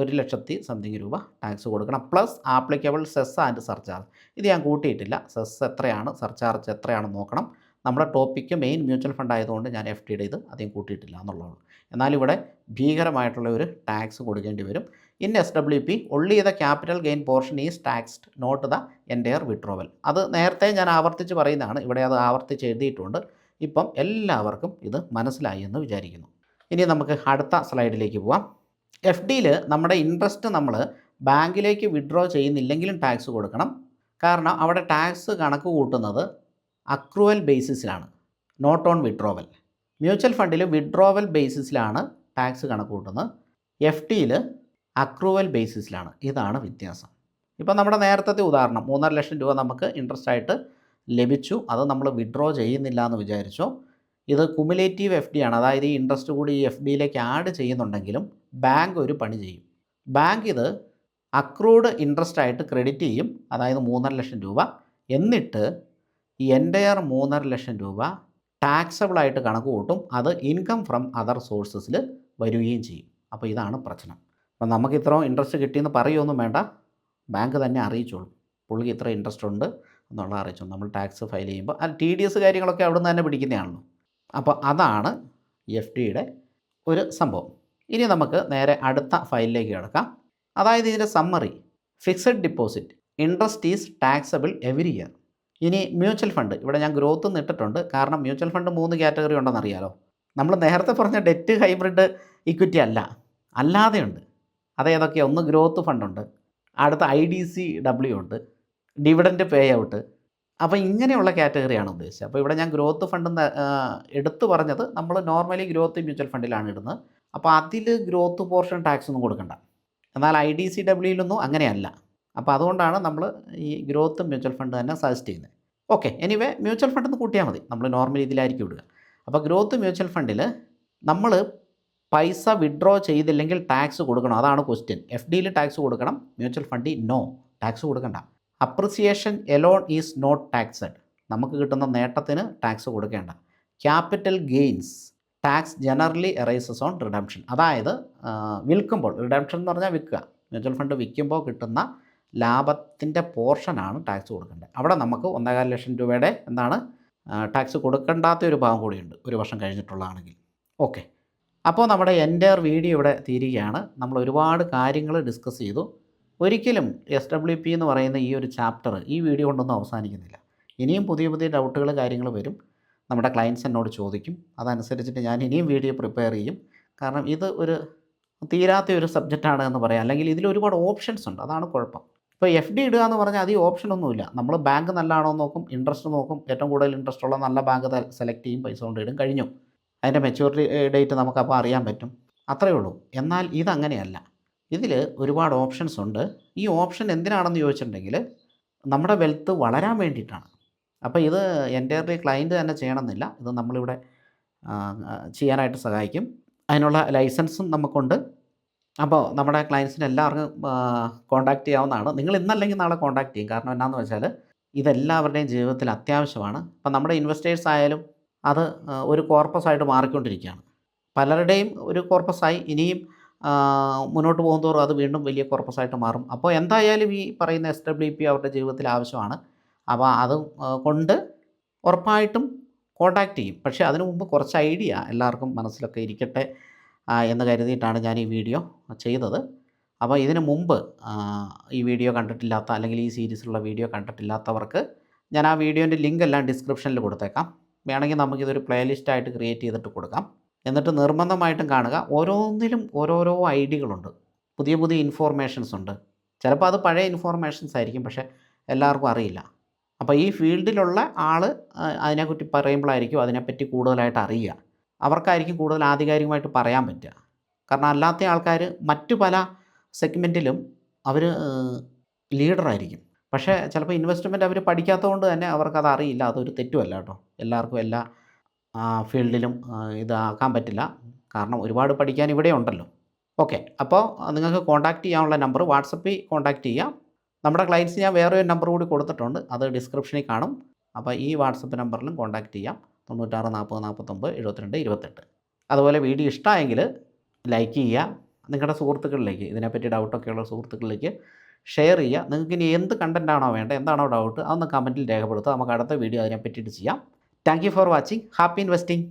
1,00,000 സംതിങ് രൂപ ടാക്സ് കൊടുക്കണം, plus applicable cess and surcharge. ഇത് ഞാൻ കൂട്ടിയിട്ടില്ല. സെസ് എത്രയാണ്, സർചാർജ് എത്രയാണെന്ന് നോക്കണം. നമ്മുടെ ടോപ്പിക്ക് മെയിൻ മ്യൂച്വൽ ഫണ്ട് ആയതുകൊണ്ട് ഞാൻ FDയുടെ ഇത് അധികം കൂട്ടിയിട്ടില്ല എന്നുള്ളതാണ്. എന്നാൽ ഇവിടെ ഭീകരമായിട്ടുള്ള ഒരു ടാക്സ് കൊടുക്കേണ്ടി വരും. In SWP only the capital gain portion is taxed, not the entire withdrawal. അത് നേരത്തെ ഞാൻ ആവർത്തിച്ച് പറയുന്നതാണ്, ഇവിടെ അത് ആവർത്തിച്ച് എഴുതിയിട്ടുണ്ട്. ഇപ്പം എല്ലാവർക്കും ഇത് മനസ്സിലായി എന്ന് വിചാരിക്കുന്നു. ഇനി നമുക്ക് അടുത്ത സ്ലൈഡിലേക്ക് പോവാം. FDയിൽ നമ്മുടെ ഇൻട്രസ്റ്റ് നമ്മൾ ബാങ്കിലേക്ക് വിഡ്രോ ചെയ്യുന്നില്ലെങ്കിലും ടാക്സ് കൊടുക്കണം. കാരണം അവിടെ ടാക്സ് കണക്ക് കൂട്ടുന്നത് അക്രൂവൽ ബേസിസിലാണ്, നോട്ട് ഓൺ വിഡ്രോവൽ. മ്യൂച്വൽ ഫണ്ടിൽ വിഡ്രോവൽ ബേസിസിലാണ് ടാക്സ് കണക്ക് കൂട്ടുന്നത്, FDയിൽ അക്രൂവൽ ബേസിസിലാണ്. ഇതാണ് വ്യത്യാസം. ഇപ്പോൾ നമ്മുടെ നേരത്തെ ഉദാഹരണം 3.5 ലക്ഷം രൂപ നമുക്ക് ഇൻട്രസ്റ്റ് ആയിട്ട് ലഭിച്ചു, അത് നമ്മൾ വിഡ്രോ ചെയ്യുന്നില്ല എന്ന് വിചാരിച്ചു. ഇത് കുമുലേറ്റീവ് FD ആണ്. അതായത് ഈ ഇൻട്രസ്റ്റ് കൂടി ഈ FDയിലേക്ക് ആഡ് ചെയ്യുന്നുണ്ടെങ്കിലും ബാങ്ക് ഒരു പണി ചെയ്യും. ബാങ്ക് ഇത് അക്രൂഡ് ഇൻട്രസ്റ്റ് ആയിട്ട് ക്രെഡിറ്റ് ചെയ്യും, അതായത് 3.5 ലക്ഷം രൂപ. എന്നിട്ട് ഈ എൻ്റയർ 3.5 ലക്ഷം രൂപ ടാക്സബിളായിട്ട് കണക്ക് കൂട്ടും. അത് ഇൻകം ഫ്രം അതർ സോഴ്സസിൽ വരികയും ചെയ്യും. അപ്പോൾ ഇതാണ് പ്രശ്നം. അപ്പം നമുക്ക് ഇത്രയും ഇൻട്രസ്റ്റ് കിട്ടിയെന്ന് പറയുമൊന്നും വേണ്ട, ബാങ്ക് തന്നെ അറിയിച്ചോളും പുള്ളിക്ക് ഇത്ര ഇൻട്രസ്റ്റ് ഉണ്ട് എന്നുള്ള അറിയിച്ചോളും. നമ്മൾ ടാക്സ് ഫയൽ ചെയ്യുമ്പോൾ അത് TDS കാര്യങ്ങളൊക്കെ അവിടെ നിന്ന് തന്നെ പിടിക്കുന്നതാണല്ലോ. അപ്പോൾ അതാണ് FDയുടെ ഒരു സംഭവം. ഇനി നമുക്ക് നേരെ അടുത്ത ഫയലിലേക്ക് കിടക്കാം. അതായത് ഇതിൻ്റെ summary. Fixed deposit interest is taxable every year. ഇനി മ്യൂച്വൽ ഫണ്ട്, ഇവിടെ ഞാൻ ഗ്രോത്ത് ഇട്ടിട്ടുണ്ട്. കാരണം മ്യൂച്വൽ ഫണ്ട് 3 കാറ്റഗറി ഉണ്ടെന്ന് അറിയാലോ. നമ്മൾ നേരത്തെ പറഞ്ഞ ഡെറ്റ്, ഹൈബ്രിഡ്, ഇക്വിറ്റി അല്ലാതെയുണ്ട്. അതേതൊക്കെയാണ്? ഒന്ന് ഗ്രോത്ത് ഫണ്ടുണ്ട്, അടുത്ത IDCW ഉണ്ട്, ഡിവിഡൻറ്റ് പേ ഔട്ട്. അപ്പോൾ ഇങ്ങനെയുള്ള കാറ്റഗറിയാണ് ഉദ്ദേശിച്ചത്. അപ്പോൾ ഇവിടെ ഞാൻ ഗ്രോത്ത് ഫണ്ട് എടുത്തു പറഞ്ഞത് നമ്മൾ നോർമലി ഗ്രോത്ത് മ്യൂച്വൽ ഫണ്ടിലാണ് ഇടുന്നത്. അപ്പോൾ അതിൽ ഗ്രോത്ത് പോർഷൻ ടാക്സ് ഒന്നും കൊടുക്കണ്ട. എന്നാൽ IDCWയിലൊന്നും അങ്ങനെയല്ല. അപ്പോൾ അതുകൊണ്ടാണ് നമ്മൾ ഈ ഗ്രോത്ത് മ്യൂച്വൽ ഫണ്ട് തന്നെ സജസ്റ്റ് ചെയ്യുന്നത്. ഓക്കെ, എനിവേ മ്യൂച്വൽ ഫണ്ട് എന്ന് കൂട്ടിയാൽ മതി, നമ്മൾ നോർമലി ഇതിലായിരിക്കും ഇടുക. അപ്പോൾ ഗ്രോത്ത് മ്യൂച്വൽ ഫണ്ടിൽ നമ്മൾ പൈസ വിഡ്രോ ചെയ്തില്ലെങ്കിൽ ടാക്സ് കൊടുക്കണം, അതാണ് ക്വസ്റ്റ്യൻ. FDയിൽ ടാക്സ് കൊടുക്കണം, മ്യൂച്വൽ ഫണ്ടിൽ നോ, ടാക്സ് കൊടുക്കണ്ട. അപ്രിസിയേഷൻ എലോൺ ഈസ് നോട്ട് ടാക്സഡ്, നമുക്ക് കിട്ടുന്ന നേട്ടത്തിന് ടാക്സ് കൊടുക്കേണ്ട. Capital gains tax generally arises on redemption, അതായത് വിൽക്കുമ്പോൾ, റിഡംഷൻ എന്ന് പറഞ്ഞാൽ വിൽക്കുക, മ്യൂച്വൽ ഫണ്ട് വിൽക്കുമ്പോൾ കിട്ടുന്ന ലാഭത്തിൻ്റെ പോർഷനാണ് ടാക്സ് കൊടുക്കേണ്ടത്. അവിടെ നമുക്ക് 1.25 ലക്ഷം രൂപയുടെ ടാക്സ് കൊടുക്കേണ്ടാത്ത ഒരു ഭാഗം കൂടിയുണ്ട്, ഒരു വർഷം കഴിഞ്ഞിട്ടുള്ളതാണെങ്കിൽ. ഓക്കെ, അപ്പോൾ നമ്മുടെ എൻ്റയർ വീഡിയോ ഇവിടെ തീരുകയാണ്. നമ്മൾ ഒരുപാട് കാര്യങ്ങൾ ഡിസ്കസ് ചെയ്തു. ഒരിക്കലും SWP എന്ന് പറയുന്ന ഈ ഒരു ചാപ്റ്റർ ഈ വീഡിയോ കൊണ്ടൊന്നും അവസാനിക്കുന്നില്ല. ഇനിയും പുതിയ പുതിയ ഡൗട്ടുകൾ കാര്യങ്ങൾ വരും, നമ്മുടെ ക്ലയൻസ് എന്നോട് ചോദിക്കും. അതനുസരിച്ചിട്ട് ഞാൻ ഇനിയും വീഡിയോ പ്രിപ്പയർ ചെയ്യും. കാരണം ഇത് ഒരു തീരാത്ത ഒരു സബ്ജക്റ്റാണ് എന്ന് പറയാം. അല്ലെങ്കിൽ ഇതിൽ ഒരുപാട് ഓപ്ഷൻസ് ഉണ്ട്. അതാണ് കുഴപ്പം. ഇപ്പോൾ FD ഇടുക എന്ന് പറഞ്ഞാൽ അധികം ഓപ്ഷനൊന്നുമില്ല. നമ്മൾ ബാങ്ക് നല്ലതാണോ എന്ന് നോക്കും, ഇൻട്രസ്റ്റ് നോക്കും. ഏറ്റവും കൂടുതൽ ഇൻട്രസ്റ്റ് ഉള്ള നല്ല ബാങ്ക് സെലക്ട് ചെയ്യും, പൈസ കൊണ്ടിടും, കഴിഞ്ഞു. അതിൻ്റെ മെച്യൂരിറ്റി ഡേറ്റ് നമുക്കപ്പോൾ അറിയാൻ പറ്റും. അത്രയേ ഉള്ളൂ. എന്നാൽ ഇതങ്ങനെയല്ല. ഇതിൽ ഒരുപാട് ഓപ്ഷൻസ് ഉണ്ട്. ഈ ഓപ്ഷൻ എന്തിനാണെന്ന് ചോദിച്ചിട്ടുണ്ടെങ്കിൽ നമ്മുടെ വെൽത്ത് വളരാൻ വേണ്ടിയിട്ടാണ്. അപ്പോൾ ഇത് എൻ്റയർലി ക്ലയൻറ്റ് തന്നെ ചെയ്യണമെന്നില്ല. ഇത് നമ്മളിവിടെ ചെയ്യാനായിട്ട് സഹായിക്കും. അതിനുള്ള ലൈസൻസും നമുക്കുണ്ട്. അപ്പോൾ നമ്മുടെ ക്ലയൻസിന് എല്ലാവർക്കും കോൺടാക്റ്റ് ചെയ്യാവുന്നതാണ്. നിങ്ങൾ ഇന്നല്ലെങ്കിൽ നാളെ കോൺടാക്റ്റ് ചെയ്യും. കാരണം എന്നാന്ന് വെച്ചാൽ ഇതെല്ലാവരുടെയും ജീവിതത്തിൽ അത്യാവശ്യമാണ്. ഇപ്പം നമ്മുടെ ഇൻവെസ്റ്റേഴ്സ് ആയാലും അത് ഒരു കോർപ്പസായിട്ട് മാറിക്കൊണ്ടിരിക്കുകയാണ്. പലരുടെയും ഒരു കോർപ്പസായി ഇനിയും മുന്നോട്ട് പോകുന്തോറും അത് വീണ്ടും വലിയ കോർപ്പസായിട്ട് മാറും. അപ്പോൾ എന്തായാലും ഈ പറയുന്ന SWP അവരുടെ ജീവിതത്തിൽ ആവശ്യമാണ്. അപ്പോൾ അത് കൊണ്ട് ഉറപ്പായിട്ടും കോൺടാക്റ്റ് ചെയ്യും. പക്ഷേ അതിനു മുമ്പ് കുറച്ച് ഐഡിയ എല്ലാവർക്കും മനസ്സിലൊക്കെ ഇരിക്കട്ടെ എന്ന് കരുതിയിട്ടാണ് ഞാൻ ഈ വീഡിയോ ചെയ്തത്. അപ്പോൾ ഇതിന് മുമ്പ് ഈ വീഡിയോ കണ്ടിട്ടില്ലാത്ത അല്ലെങ്കിൽ ഈ സീരീസിലുള്ള വീഡിയോ കണ്ടിട്ടില്ലാത്തവർക്ക് ഞാൻ ആ വീഡിയോൻ്റെ ലിങ്ക് എല്ലാം ഡിസ്ക്രിപ്ഷനിൽ കൊടുത്തേക്കാം. വേണമെങ്കിൽ നമുക്കിതൊരു പ്ലേലിസ്റ്റായിട്ട് ക്രിയേറ്റ് ചെയ്തിട്ട് കൊടുക്കാം. എന്നിട്ട് നിർബന്ധമായിട്ടും കാണുക. ഓരോന്നിലും ഓരോരോ ഐഡിയകളുണ്ട്, പുതിയ പുതിയ ഇൻഫോർമേഷൻസ് ഉണ്ട്. ചിലപ്പോൾ അത് പഴയ ഇൻഫോർമേഷൻസ് ആയിരിക്കും, പക്ഷേ എല്ലാവർക്കും അറിയില്ല. അപ്പോൾ ഈ ഫീൽഡിലുള്ള ആൾ അതിനെപ്പറ്റി പറയുമ്പോഴായിരിക്കും അതിനെപ്പറ്റി കൂടുതലായിട്ട് അറിയുക. അവർക്കായിരിക്കും കൂടുതൽ ആധികാരികമായിട്ട് പറയാൻ പറ്റുക. കാരണം അല്ലാത്ത ആൾക്കാർ മറ്റു പല സെഗ്മെൻറ്റിലും അവർ ലീഡറായിരിക്കും. പക്ഷേ ചിലപ്പോൾ ഇൻവെസ്റ്റ്മെൻറ്റ് അവർ പഠിക്കാത്തതുകൊണ്ട് തന്നെ അവർക്കത് അറിയില്ല. അതൊരു തെറ്റുമല്ല കേട്ടോ. എല്ലാവർക്കും എല്ലാ ഫീൽഡിലും ഇതാക്കാൻ പറ്റില്ല. കാരണം ഒരുപാട് പഠിക്കാൻ ഇവിടെ ഉണ്ടല്ലോ. ഓക്കെ, അപ്പോൾ നിങ്ങൾക്ക് കോൺടാക്റ്റ് ചെയ്യാനുള്ള നമ്പർ വാട്സപ്പിൽ കോൺടാക്റ്റ് ചെയ്യാം. നമ്മുടെ ക്ലയൻറ്റ്സ് ഞാൻ വേറെ ഒരു നമ്പർ കൂടി കൊടുത്തിട്ടുണ്ട്, അത് ഡിസ്ക്രിപ്ഷനിൽ കാണും. അപ്പോൾ ഈ വാട്സപ്പ് നമ്പറിലും കോൺടാക്റ്റ് ചെയ്യാം. 96 40 49 72 28. അതുപോലെ വീഡിയോ ഇഷ്ടമായെങ്കിൽ ലൈക്ക് ചെയ്യുക. നിങ്ങളുടെ സുഹൃത്തുക്കളിലേക്ക്, ഇതിനെപ്പറ്റി ഡൗട്ടൊക്കെയുള്ള സുഹൃത്തുക്കളിലേക്ക് ഷെയർ ചെയ്യുക. നിങ്ങൾക്ക് ഇനി എന്ത് കണ്ടൻറ്റാണോ വേണ്ടത്, എന്താണോ ഡൗട്ട്, അതൊന്ന് കമൻറ്റിൽ രേഖപ്പെടുത്തുക. നമുക്ക് അടുത്ത വീഡിയോ അതിനെപ്പറ്റിയിട്ട് ചെയ്യാം. Thank you for watching. Happy investing.